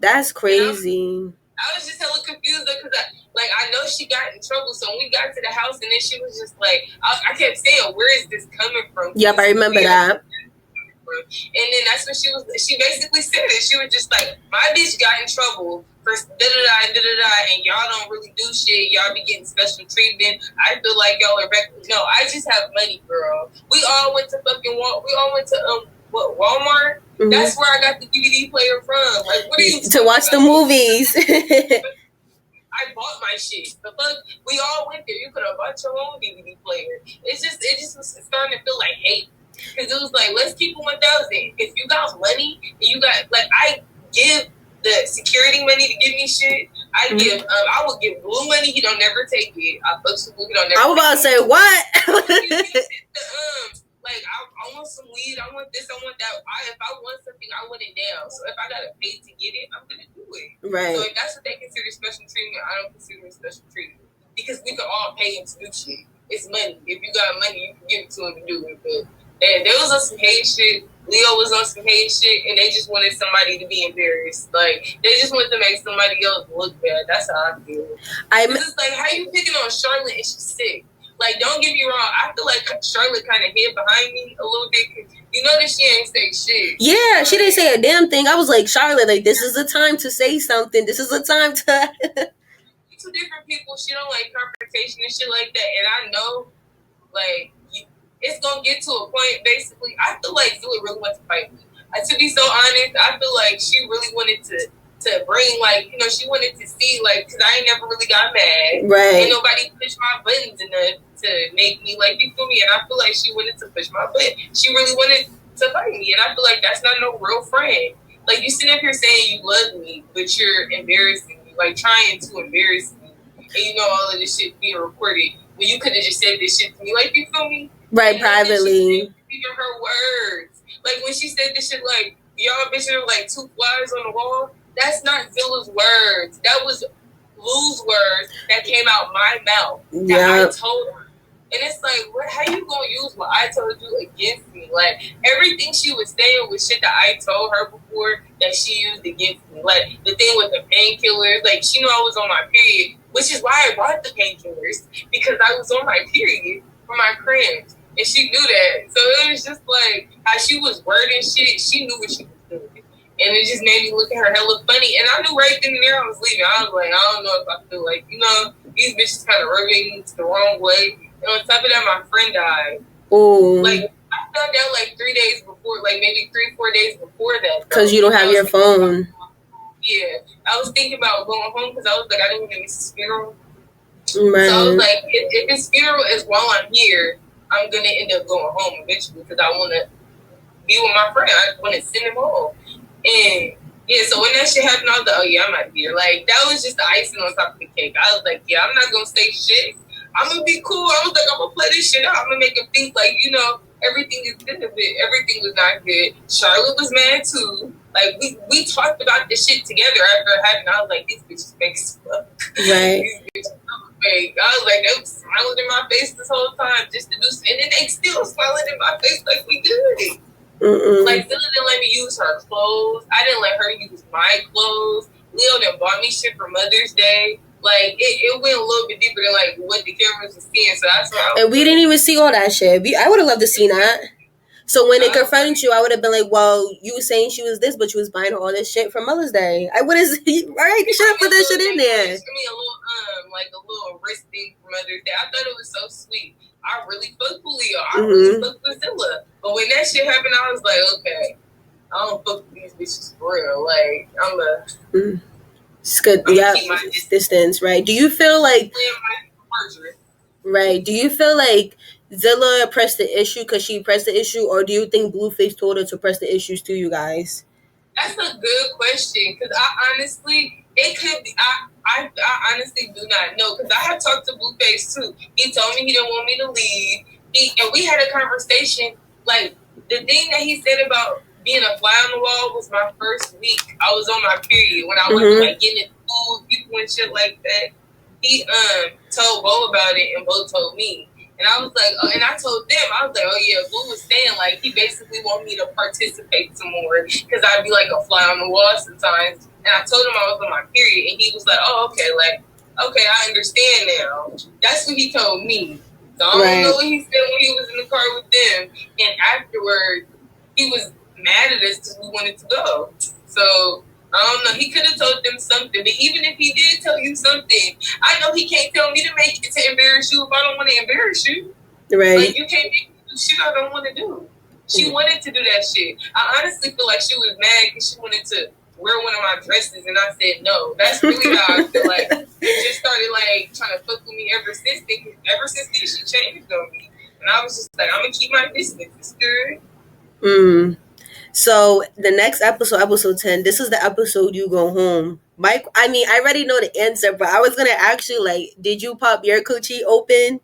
That's crazy. I was just hella confused because I know she got in trouble. So when we got to the house, and then she was just like, I kept saying, where is this coming from? Yep, I remember that. And then that's when she basically said it. She was just like, my bitch got in trouble for da-da-da, and y'all don't really do shit. Y'all be getting special treatment. I feel like y'all are back. No, I just have money, girl. We all went to Walmart. Mm-hmm. That's where I got the DVD player from. Like, what are you to watch the movies? I bought my shit. The fuck, we all went there. You could have bought your own DVD player. It just was starting to feel like hate. Because it was like, let's keep it 1,000. If you got money, and you got, like, I give the security money to give me shit. I would give Blue money. He don't never take it. I fuck with Blue. He don't never. I was about to say what? Like, I want some weed. I want this. I want that. If I want something, I want it now. So if I gotta pay to get it, I'm gonna do it. Right. So if that's what they consider special treatment, I don't consider it special treatment because we can all pay him to do shit. It's money. If you got money, you can give it to him to do it. But and there was on some hate shit. Leo was on some hate shit, and they just wanted somebody to be embarrassed. Like, they just wanted to make somebody else look bad. That's how I feel. It's like, how you picking on Charlotte and she's sick? Like, don't get me wrong. I feel like Charlotte kind of hid behind me a little bit. Cause you know that she ain't say shit. Yeah, she didn't say a damn thing. I was like, Charlotte, like, this is the time to say something. This is the time to... Two different people. She don't like confrontation and shit like that. And I know, like... it's gonna get to a point, basically. I feel like Zula really wants to fight me. To be so honest, I feel like she really wanted to bring, like, you know, she wanted to see, like, because I ain't never really got mad. Right. Ain't nobody pushed my buttons enough to make me, like, you feel me? And I feel like she wanted to push my button. She really wanted to fight me. And I feel like that's not no real friend. Like, you sit up here saying you love me, but you're embarrassing me. Like, trying to embarrass me. And you know all of this shit being recorded. When you could have just said this shit to me. Like, you feel me? Right, privately. Even her words. Like, when she said this shit, like, y'all bitches are like 2 flies on the wall. That's not Zilla's words. That was Lou's words that came out my mouth. That I told her. And it's like, how you gonna use what I told you against me? Like, everything she was saying was shit that I told her before that she used against me. Like, the thing with the painkillers. Like, she knew I was on my period, which is why I bought the painkillers. Because I was on my period for my cramps. And she knew that. So it was just like, how she was wording shit, she knew what she was doing. And it just made me look at her hella funny. And I knew right then and there I was leaving. I was like, I don't know if I feel like, you know, these bitches kind of rubbing me the wrong way. And on top of that, my friend died. Ooh. Like, I found out like 3 days before, like maybe 3-4 days before that. Because you don't have your phone. Yeah. I was thinking about going home because I was like, I didn't want to miss his funeral. Right. So I was like, if his funeral is while I'm here, I'm going to end up going home eventually because I want to be with my friend. I want to send him home. And, yeah, so when that shit happened, I was like, oh, yeah, I'm out of here. Like, that was just the icing on top of the cake. I was like, yeah, I'm not going to say shit. I'm gonna be cool. I was like, I'm gonna play this shit out. I'm gonna make him think like, you know, everything is good. Everything was not good. Charlotte was mad too. Like we talked about this shit together after it happened. I was like, these bitches fake as fuck. Right. These bitches fake. I was like, they were smiling in my face this whole time just to do, and then they still smiling in my face like we good. Like Zilla didn't let me use her clothes. I didn't let her use my clothes. Leo didn't bought me shit for Mother's Day. Like it went a little bit deeper than like what the cameras was seeing. So that's why. And we didn't even see all that shit. I would have loved to see that. So when they confronted you, I would have been like, well, you were saying she was this, but you was buying her all this shit for Mother's Day. I would have, right? You should have put that shit in there. Give me a little wrist thing for Mother's Day. I thought it was so sweet. I really fucked with Leo. I really fucked with Zilla. But when that shit happened, I was like, okay, I don't fuck with these bitches for real. Like, it's good. Yeah, distance, right? Do you feel like... Right. Do you feel like Zilla pressed the issue because she pressed the issue, or do you think Blueface told her to press the issues to you guys? That's a good question, because I honestly, it could be, I honestly do not know, because I have talked to Blueface too. He told me he didn't want me to leave. And we had a conversation, like, the thing that he said about being a fly on the wall was my first week. I was on my period when I was like getting into school with people and shit like that. He told Bo about it, and Bo told me. And I was like, and I told them, I was like, oh yeah, Bo was saying like he basically wanted me to participate some more because I'd be like a fly on the wall sometimes. And I told him I was on my period, and he was like, oh okay, like okay, I understand now. That's what he told me. So I don't know what he said when he was in the car with them. And afterwards, he was mad at us because we wanted to go. So I don't know. He could have told them something, but even if he did tell you something, I know he can't tell me to make it to embarrass you if I don't want to embarrass you. Right. Like, you can't make me do shit I don't want to do. She wanted to do that shit. I honestly feel like she was mad because she wanted to wear one of my dresses, and I said no. That's really how I feel like. She just started like trying to fuck with me ever since then. Ever since then, she changed on me, and I was just like, I'm gonna keep my distance. It's good. So the next episode 10, this is the episode you go home. Mike, I mean, I already know the answer, but I was going to ask you, like, did you pop your coochie open?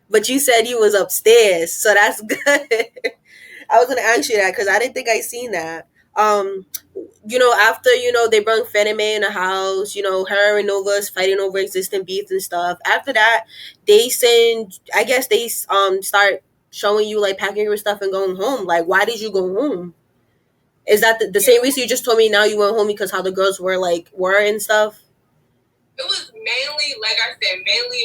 But you said you was upstairs, so that's good. I was going to ask you that because I didn't think I seen that. After, they brought Fannie in the house, her and Nova's fighting over existing beef and stuff. After that, they start showing you, like, packing your stuff and going home. Like, why did you go home? Is that the same reason you just told me now you went home because how the girls were and stuff? It was mainly, like I said,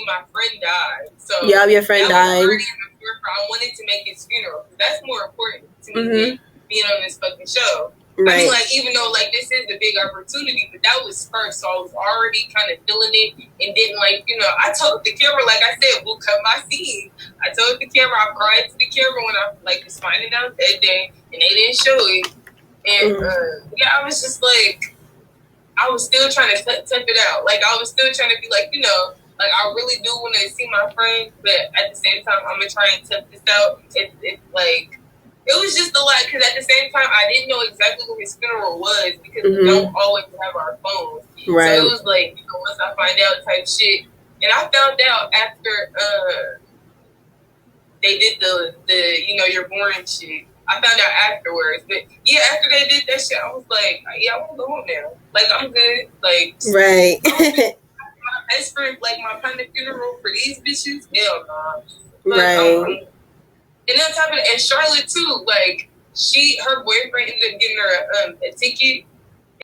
my friend died. So yeah, your friend died. I wanted to make his funeral. That's more important to me than being on this fucking show. Right. I mean, like, even though, like, this is a big opportunity, but that was first, so I was already kind of feeling it and didn't, like, I told the camera, like I said, we'll cut my scene. I told the camera, I cried to the camera when I, like, was finding out that day, and they didn't show it. And, I was just, like, I was still trying to temp it out. Like, I was still trying to be, like, like, I really do want to see my friends, but at the same time, I'm going to try and temp this out. It's like, it was just a lot, because at the same time, I didn't know exactly what his funeral was, because we don't always have our phones. Right. So it was, like, once I find out type shit. And I found out after they did the you're boring shit. I found out afterwards, but yeah, after they did that shit, I was like, yeah, I want to go home now. Like, I'm good. Like, right. My best friend, like, my kind of funeral for these bitches, hell nah. But, right. And on top of that, and Charlotte too, like, her boyfriend ended up getting her a ticket,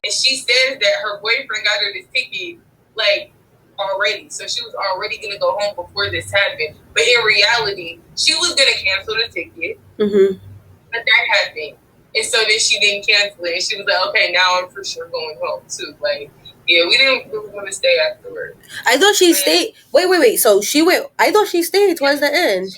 and she says that her boyfriend got her this ticket, like, already. So she was already gonna go home before this happened. But in reality, she was gonna cancel the ticket. But that happened. And so then she didn't cancel it. And she was like, okay, now I'm for sure going home too. Like, yeah, we didn't really want to stay afterwards. I thought she stayed. Wait. So she went. I thought she stayed towards the end.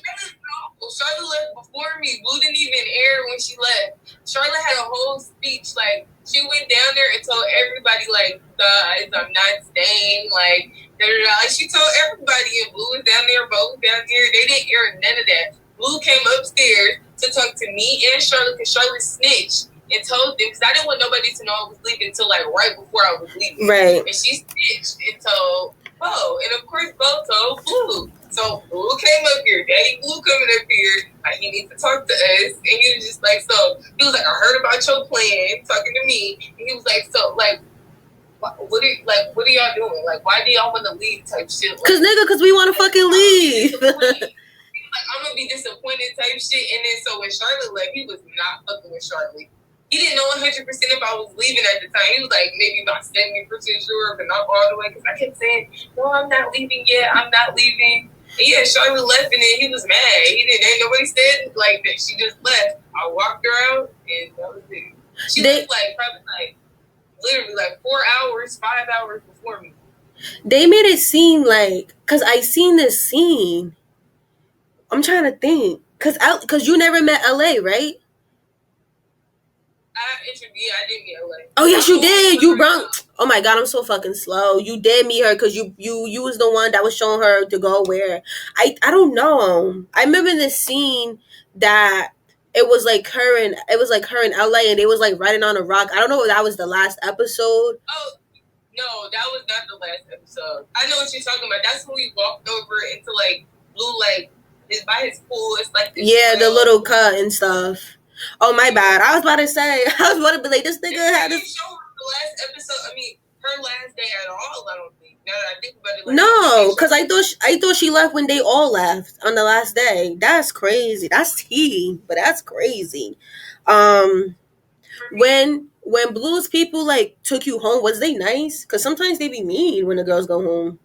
Charlotte left before me. Blue didn't even air when she left. Charlotte had a whole speech. Like, she went down there and told everybody, like, guys, I'm not staying. Like, da-da-da. She told everybody, and Blue was down there, Bo was down there. They didn't air none of that. Blue came upstairs to talk to me and Charlotte, because Charlotte snitched and told them, because I didn't want nobody to know I was leaving until, like, right before I was leaving. Right. And she snitched and told Bo. And, of course, Bo told Blue. So Blue came up here, Daddy Blue coming up here, like he needs to talk to us, and he was just like, so he was like, I heard about your plan, talking to me, and he was like, so like, what are y'all doing? Like, why do y'all want to leave? Type shit. Like, cause we want to fucking leave. He was like, I'm gonna be disappointed type shit, and then so when Charlotte left, he was not fucking with Charlotte. He didn't know 100% if I was leaving at the time. He was like maybe about 70% sure, but not all the way. Because I kept saying, no, I'm not leaving yet. I'm not leaving. And yeah, Charlotte left, and then he was mad. Ain't nobody said like that. She just left. I walked her out, and that was it. She was like probably like literally like 4 hours, 5 hours before me. They made it seem like, cause I seen this scene. I'm trying to think, cause you never met LA, right? I did meet LA. Oh yes, you did. You brought. Oh my god, I'm so fucking slow. You did meet her because you was the one that was showing her to go where. I don't know. I remember this scene that it was like her in LA, and they was like riding on a rock. I don't know if that was the last episode. Oh no, that was not the last episode. I know what you're talking about. That's when we walked over into like Blue, like by his pool. It's like the little cut and stuff. Oh my bad. I was about to be like, this nigga had this. You show her the last episode. I mean, her last day at all. I don't think. Now that I think about it, like, no, because I thought she left when they all left on the last day. That's crazy. That's tea, but that's crazy. When Blue's people like took you home, was they nice? Because sometimes they be mean when the girls go home.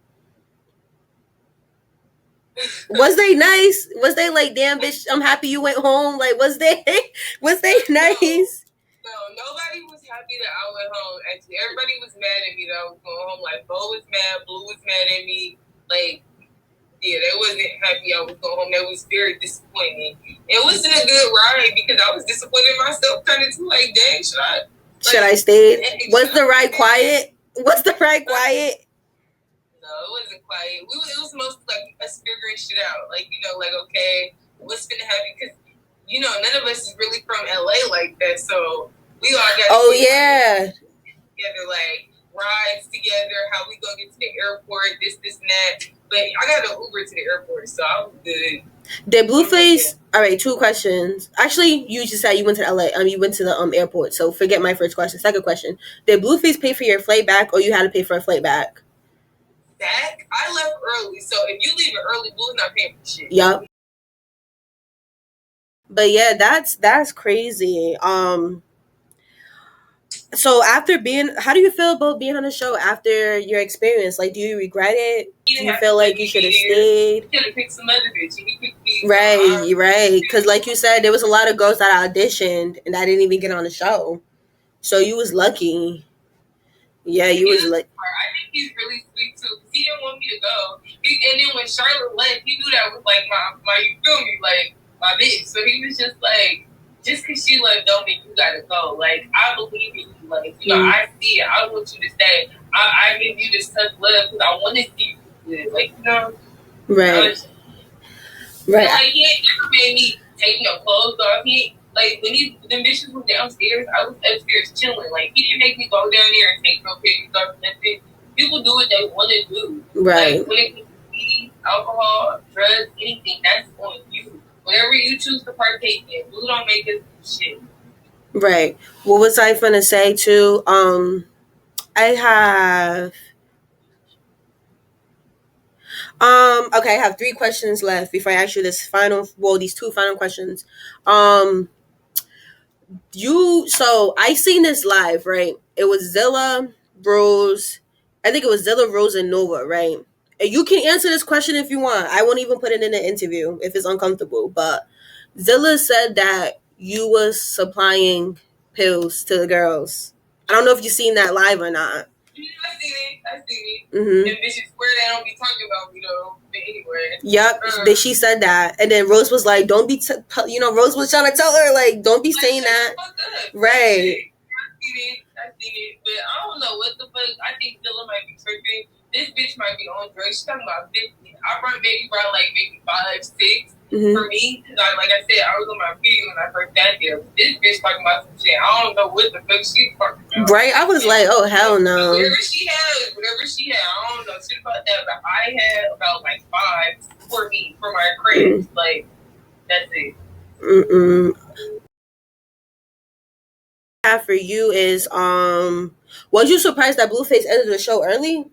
Was they nice? Was they like, damn bitch, I'm happy you went home? Like, was they nice? No, nobody was happy that I went home. Actually, everybody was mad at me that I was going home. Like, Bo was mad, Blue was mad at me. Like, yeah, they wasn't happy I was going home. That was very disappointing. It wasn't a good ride because I was disappointed in myself, kind of too. Like, dang, should I stay? Was the ride quiet? Was the ride quiet? No, it wasn't quiet. It was mostly like us figuring shit out. Like, you know, like, okay, what's gonna happen? Because, you know, none of us is really from LA like that. So we all got together, like rides together, how we go get to the airport, this and that. But I got an Uber to the airport, so I was good. Did Blueface? All right, 2 questions. Actually, you just said you went to LA. You went to the airport. So forget my first question. Second question: did Blueface pay for your flight back, or you had to pay for a flight back? Back? I left early, so if you leave it early, Blue's not paying for shit. Yup. But yeah, that's crazy. So after how do you feel about being on the show after your experience? Like, do you regret it? Do you feel like you should have stayed? You should have picked some other bitch. You picked me. Right. Because like you said, there was a lot of girls that auditioned and that didn't even get on the show. So you was lucky. Yeah, you was lucky. I think he's really sweet too, because he didn't want me to go. And then when Charlotte left, he knew that was like my you feel me, like my bitch. So he was just like, just because she left don't mean you gotta go. Like, I believe in you. Like, you know, I see it. I want you to stay. I give you this tough love because I want to see you good. Like, you know. Right. Like, he ain't never made me take no clothes off. Like, when them bitches was downstairs, I was upstairs chilling. Like, he didn't make me go down there and take no pictures off nothing. People do what they want to do. Right. Like, when it comes to weed, alcohol, drugs, anything, that's on you. Whatever you choose to partake in, Blue don't make us do shit. Right. What was I finna say too? I have okay, I have 3 questions left before I ask you these 2 final questions. So I seen this live, right? It was Zilla, Rose, I think it was Zilla, Rose, and Nova, right? And you can answer this question if you want. I won't even put it in the interview if it's uncomfortable. But Zilla said that you was supplying pills to the girls. I don't know if you seen that live or not. I seen it. Mm-hmm. And bitches swear they don't be talking about me though. But anyway. Yep. She said that, and then Rose was like, "Don't be," Rose was trying to tell her like, "Don't be saying that." Right. I seen it, but I don't know what the fuck. I think Zilla might be tripping. This bitch might be on drugs. She's talking about 50. I brought like maybe 5, 6. Mm-hmm. For me, because like I said, I was on my feet when I first got there. This bitch talking about some shit. I don't know what the fuck she's talking about. Right? I was like, oh, hell no. Whatever she had, I don't know shit about that. But I had about like 5. for me, for my craze. Like, that's it. Have for you is was you surprised that Blueface ended the show early?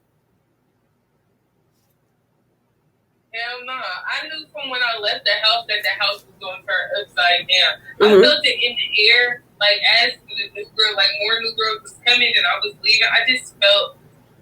Hell no. I knew from when I left the house that the house was going to turn upside down. I felt it in the air, like as this girl, like more new girls was coming and I was leaving.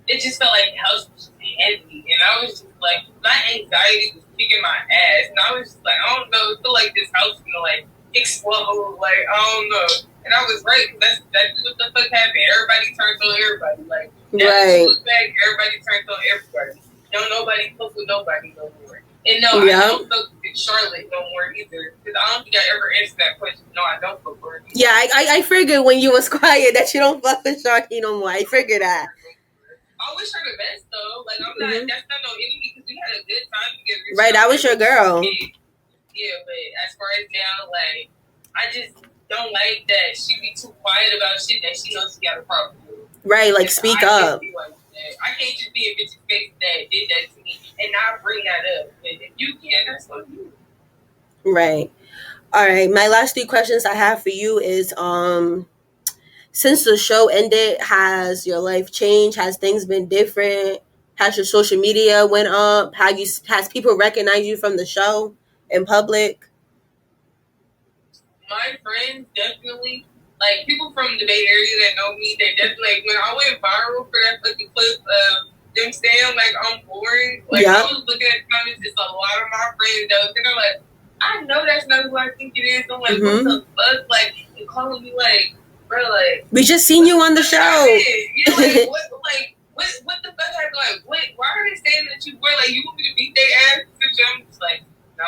It just felt like the house was just heavy. And I was just like, my anxiety was kicking my ass. And I was just like, I don't know, I feel like this house is going to like explode. Like, I don't know. And I was right, because that's what the fuck happened. Everybody turned on everybody. Like, right. Look back, everybody turned on everybody. Don't nobody fuck with nobody no more. And no, I don't fuck with Charlotte no more either. Because I don't think I ever answered that question. No, I don't fuck with her. Yeah, I figured when you was quiet that you don't fuck with Charlotte no more. I figured that. I wish her the best though. Like, I'm not, that's not no enemy, because we had a good time together. Right, that was your girl. Yeah, but as far as now, like, I just don't like that she be too quiet about shit that she knows she got a problem with. Right, like, speak up. I can't just be a bitch's face that did that to me and not bring that up. But if you can, that's on you. Right. All right. My last 3 questions I have for you is since the show ended, has your life changed? Has things been different? Has your social media went up? Has people recognized you from the show in public? My friends definitely, like, people from the Bay Area that know me, they definitely, like, when I went viral for that fucking clip of them saying, like, I'm boring, like, I was looking at the comments, it's a lot of my friends that was thinking, like, I know that's not who I think it is. I'm like, what the fuck? Like, they calling me, like, bro, like, we just seen you on the show. You know, what the fuck? Like, why are they saying that you were, like, you want me to beat their ass? I'm just like, nah.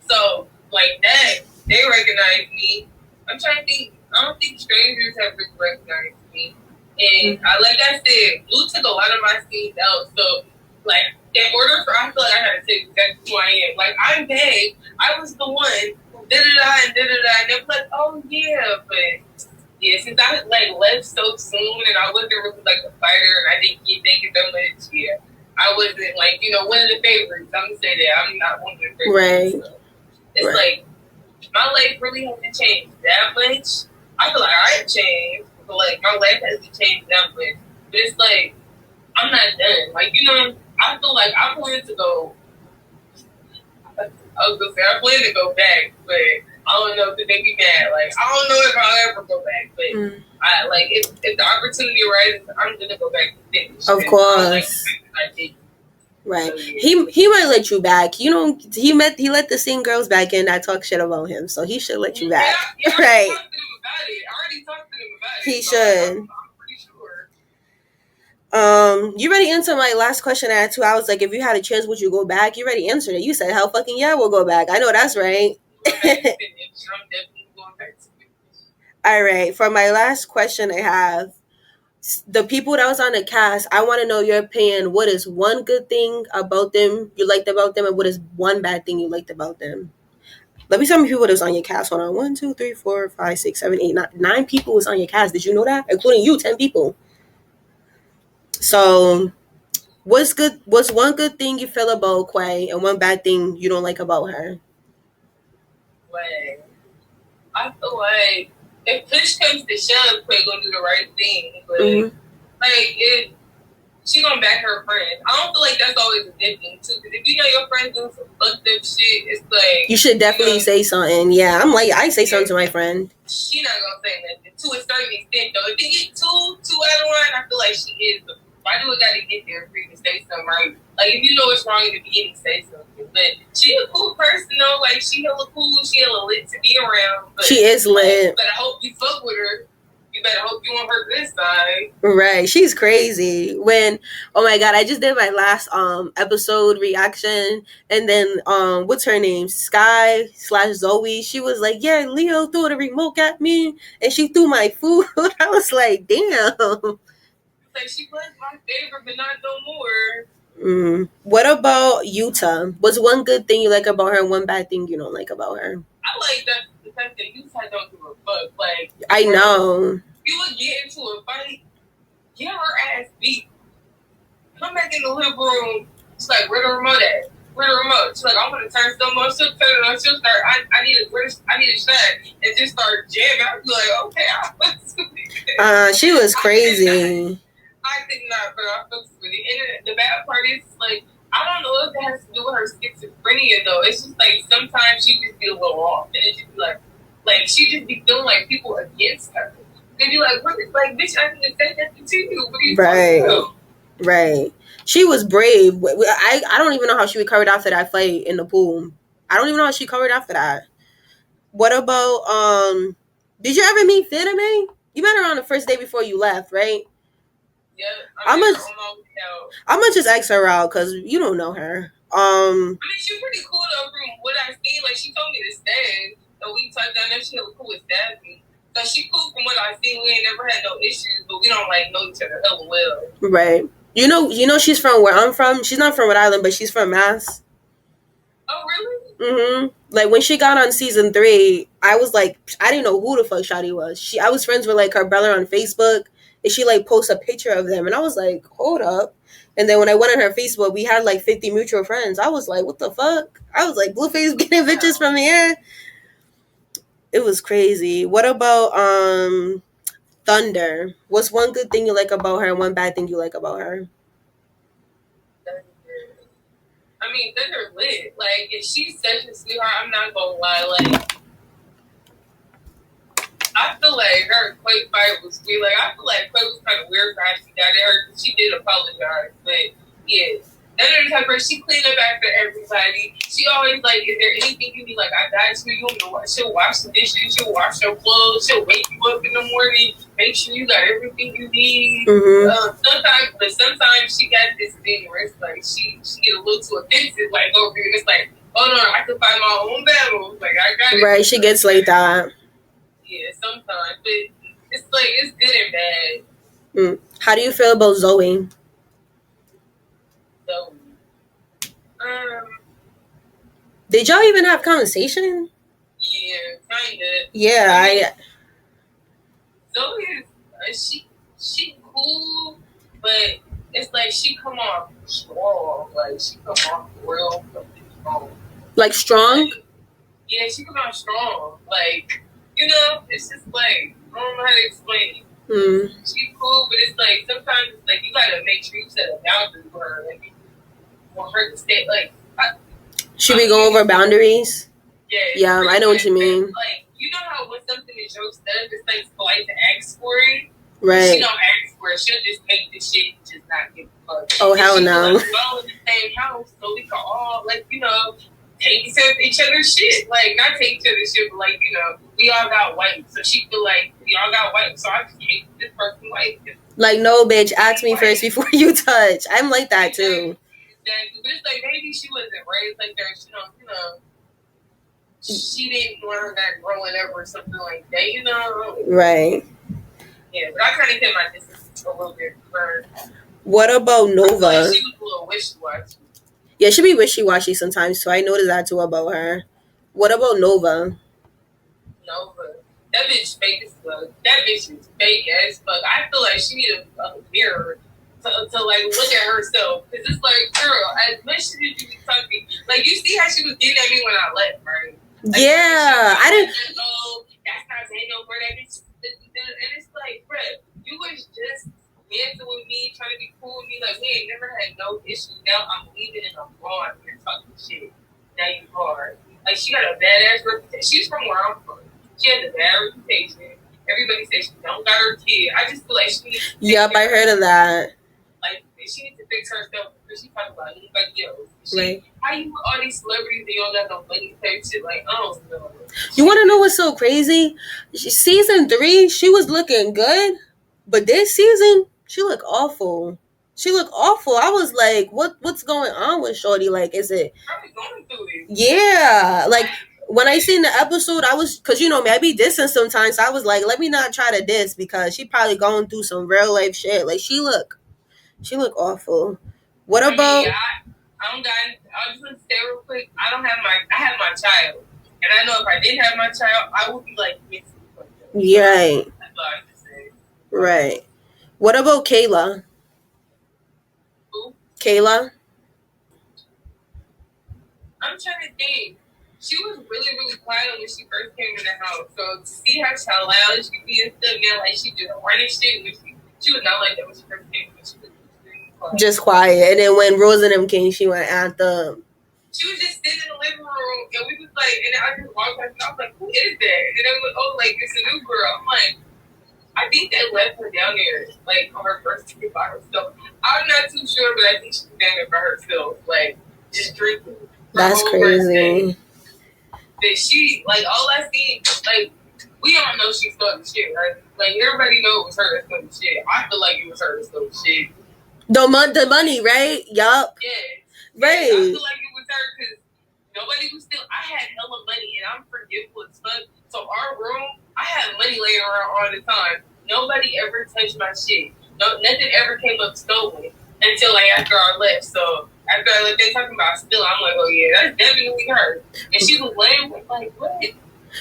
So, like, that, they recognize me. I'm trying to think. I don't think strangers have really recognized me. And like I said, Blue took a lot of my scenes out. So, like, in order for, I feel like I had to say exactly who I am. Like, I'm Bay. I was the one who da-da-da and da-da-da. And they were like, oh, yeah. But, yeah, since I, like, left so soon and I wasn't really, like, a fighter and I didn't get naked that much, yeah, I wasn't, like, you know, one of the favorites. I'm going to say that. I'm not one of the favorites. Right. So. It's like, my life really hasn't changed that much. I feel like I've changed, but like my life hasn't changed that much. But it's like, I'm not done. Like, you know, I feel like I plan to go, I plan to go back, but I don't know if they be mad. Like, I don't know if I'll ever go back, but I like, if the opportunity arises, I'm going to go back to finish. Of course. I did. Right. So, yeah. He might let you back. You know, he let the same girls back in that talk shit about him, so he should let you back. Yeah, right. I already talked to him about it. He should. I'm pretty sure. You already answered my last question I had 2 hours. Like, if you had a chance, would you go back? You already answered it. You said, hell fucking yeah, we'll go back. I know that's right. I'm definitely going back to finish. All right. For my last question I have, the people that was on the cast, I want to know your opinion. What is one good thing about them you liked about them, and what is one bad thing you liked about them? Let me tell me people that was on your cast. Hold on. 1, 2, 3, 4, 5, 6, 7, 8, 9 people was on your cast. Did you know that? Including you, 10 people. So, what's one good thing you feel about Quay, and one bad thing you don't like about her? Well, I feel like if push comes to shove, Quay gonna do the right thing. But like, if she gonna back her friends, I don't feel like that's always a good thing too. Because if you know your friends doing some fucked up shit, it's like you should definitely say something. Yeah, I'm like, I say something to my friend. She not gonna say nothing to a certain extent though. If you get too out of line, I feel like she is. But why do it gotta get there for you to say something, right? Like, if you know it's wrong in the beginning, say something. But she a cool person though. Like, she hella cool. She hella lit to be around. But, she is lit. But I hope you fuck with her. You better hope you on her good side. Right. She's crazy. When, oh my God, I just did my last episode reaction, and then what's her name? Sky/Zoe. She was like, yeah, Leo threw the remote at me and she threw my food. I was like, damn. Like, she was my favorite, but not no more. What about Utah? What's one good thing you like about her and one bad thing you don't like about her? I like that the fact that Utah don't give a fuck. Like, I know. You would get into a fight, get her ass beat. Come back in the living room. It's like, where the remote at? where the remote? She's like, I'm gonna turn something on. She'll turn it on. She'll start. I need a shot, and just start jamming. I'll be like, okay, I fucks with it. She was crazy. I did not, but I fucks with it. And the bad part is, like, I don't know if it has to do with her schizophrenia though. It's just like sometimes she just be a little off, and it just be like she just be feeling like people against her. They be like, what is, like, bitch, I didn't say that to you. What are you talking about? Right. She was brave. I don't even know how she recovered after that fight in the pool. I don't even know how she recovered after that. What about did you ever meet Theta May? You met her on the first day before you left, right? Yeah. I'm gonna just ask her out because you don't know her. I mean, she's pretty cool though from what I've seen. Like, she told me to stay. So we talked down there. She was cool with Stabby. So she cool from what I've seen. We ain't never had no issues, but we don't like know each other hella well. Right. You know she's from where I'm from. She's not from Rhode Island, but she's from Mass. Oh, really? Like when she got on season 3, I was like, I didn't know who the fuck Shotty was. I was friends with like her brother on Facebook, and she like posted a picture of them, and I was like, hold up. And then when I went on her Facebook, we had like 50 mutual friends. I was like, what the fuck? I was like, Blueface getting bitches from here. It was crazy. What about Thunder? What's one good thing you like about her and one bad thing you like about her? I mean, Thunder lit. Like, if she's such a sweetheart, I'm not gonna lie. Like, I feel like her Quay fight was weird. Like, I feel like Quay was kind of weird for how she got at her. She did apologize, but yeah. Thunder the type of person, she cleaned up after everybody. She always like, is there anything you need? Like, I got you. You know, she'll wash the dishes. She'll wash your clothes. She'll wake you up in the morning. Make sure you got everything you need. Sometimes she got this thing where it's like she get a little too offensive. Like, over here, and it's like, oh no, I can fight my own battles. Like, I got it. Right, she gets like that. Yeah, sometimes, but it's like it's good and bad. How do you feel about Zoe? Did y'all even have conversation? Yeah, kinda. Yeah, Zoe is she cool, but it's like she come off strong. Like, she come off real strong. Like strong? Yeah, she come off strong. Like, you know, it's just like, I don't know how to explain it. She's cool, but it's like sometimes it's like you gotta make sure you set a boundary for her. Like, you want her to stay like. Should we go over boundaries? Yeah, I know what you mean. Like, you know how when something is your stuff, it's like polite to ask for it. Right. She don't ask for it. She'll just take the shit and just not give a fuck. Oh, hell no. Like, all in the same house, so we can all, like, you know, take each other's shit. Like, not take each other's shit, but like, you know, we all got white. So she feel like we all got white. So I just hate this person white. Like, no, bitch, ask me first before you touch. I'm like that too. Exactly. But it's like maybe she wasn't raised like that. She don't, you know, she didn't learn that growing up or something like that, you know. Right. Yeah, but I kind of get my distance a little bit from her. What about Nova? Like, she was a little wishy-washy. Yeah, she be wishy-washy sometimes, so I noticed that too about her. What about Nova? That bitch fake as fuck. That bitch is fake as fuck. I feel like she need a mirror to like look at herself. Because it's like, girl, as much as you be talking, like, you see how she was getting at me when I left, right? Like, yeah, I didn't. Oh, that's not Daniel for that bitch. And it's like, bruh, you was just dancing with me, trying to be cool with me. Like, we ain't never had no issues. Now I'm leaving and I'm gone. You're talking shit. Now you hard. Like, she got a badass reputation. She's from where I'm from. She has a bad reputation. Everybody says she don't got her kid. I just feel like she needs to Yep, I heard of that. Like, she needs to fix herself because she talking about anybody else. Right. How you with all these celebrities that you don't got no money type shit? Like, I don't know. You want to know what's so crazy? Season 3, she was looking good, but this season, she looked awful. I was like, what's going on with Shorty? Like, is it? Probably going through it. Yeah, like. When I seen the episode, I was, because you know me, I be dissing sometimes. So I was like, let me not try to diss because she probably going through some real life shit. Like, she look awful. What about? I just want to say real quick. I have my child, and I know if I didn't have my child, I would be like mixed. Right. That's all I have to say. Right. What about Kayla? Who? Kayla. I'm trying to think. She was really, really quiet when she first came in the house. So to see how loud she be and stuff now, like she just running shit. She was not like that when she first came. She was really quiet. Just quiet. And then when Rose and them came, she went at them. She was just sitting in the living room, and we was like, and I just walked past, and I was like, who is that? And then I was like, oh, like, it's a new girl. I'm like, I think they left her down there, like, on her first trip by herself. I'm not too sure, but I think she was down there by herself, like, just drinking. That's crazy. That she, like, all I see, like, we all know she stole the shit, right? Like, everybody knows it was her that stole the shit. I feel like it was her that stole the shit. The money, right? Yup. Yeah. Right. I feel like it was her because nobody was still. I had hella money and I'm forgetful as fuck. So our room, I had money laying around all the time. Nobody ever touched my shit. No, nothing ever came up stolen until like after I left. So after I left, they talking about stealing. I'm like, oh yeah, that's definitely her. And she was laying with like, what?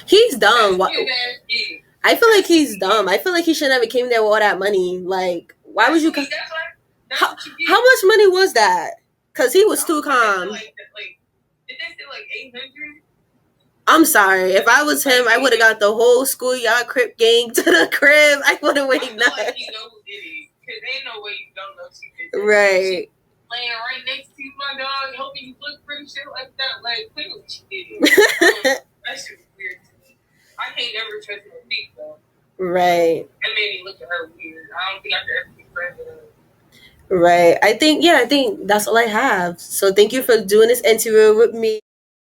He's dumb. I feel like he's dumb. I feel like he shouldn't have came there with all that money. Like, why would you? How much money was that? Because he was too calm. Did they say like 800? I'm sorry. If I was him, I would have got the whole schoolyard Crip gang to the crib. I would have waited nothing. Like you know who did it. Because ain't no way you don't know she did it. Right. She laying right next to my dog, helping you look pretty shit like that. Like, clearly she did it. That shit was weird to me. I can't never trust her feet, though. Right. That made me look at her weird. I don't think I could ever be friends with her. Right. I think that's all I have. So thank you for doing this interview with me.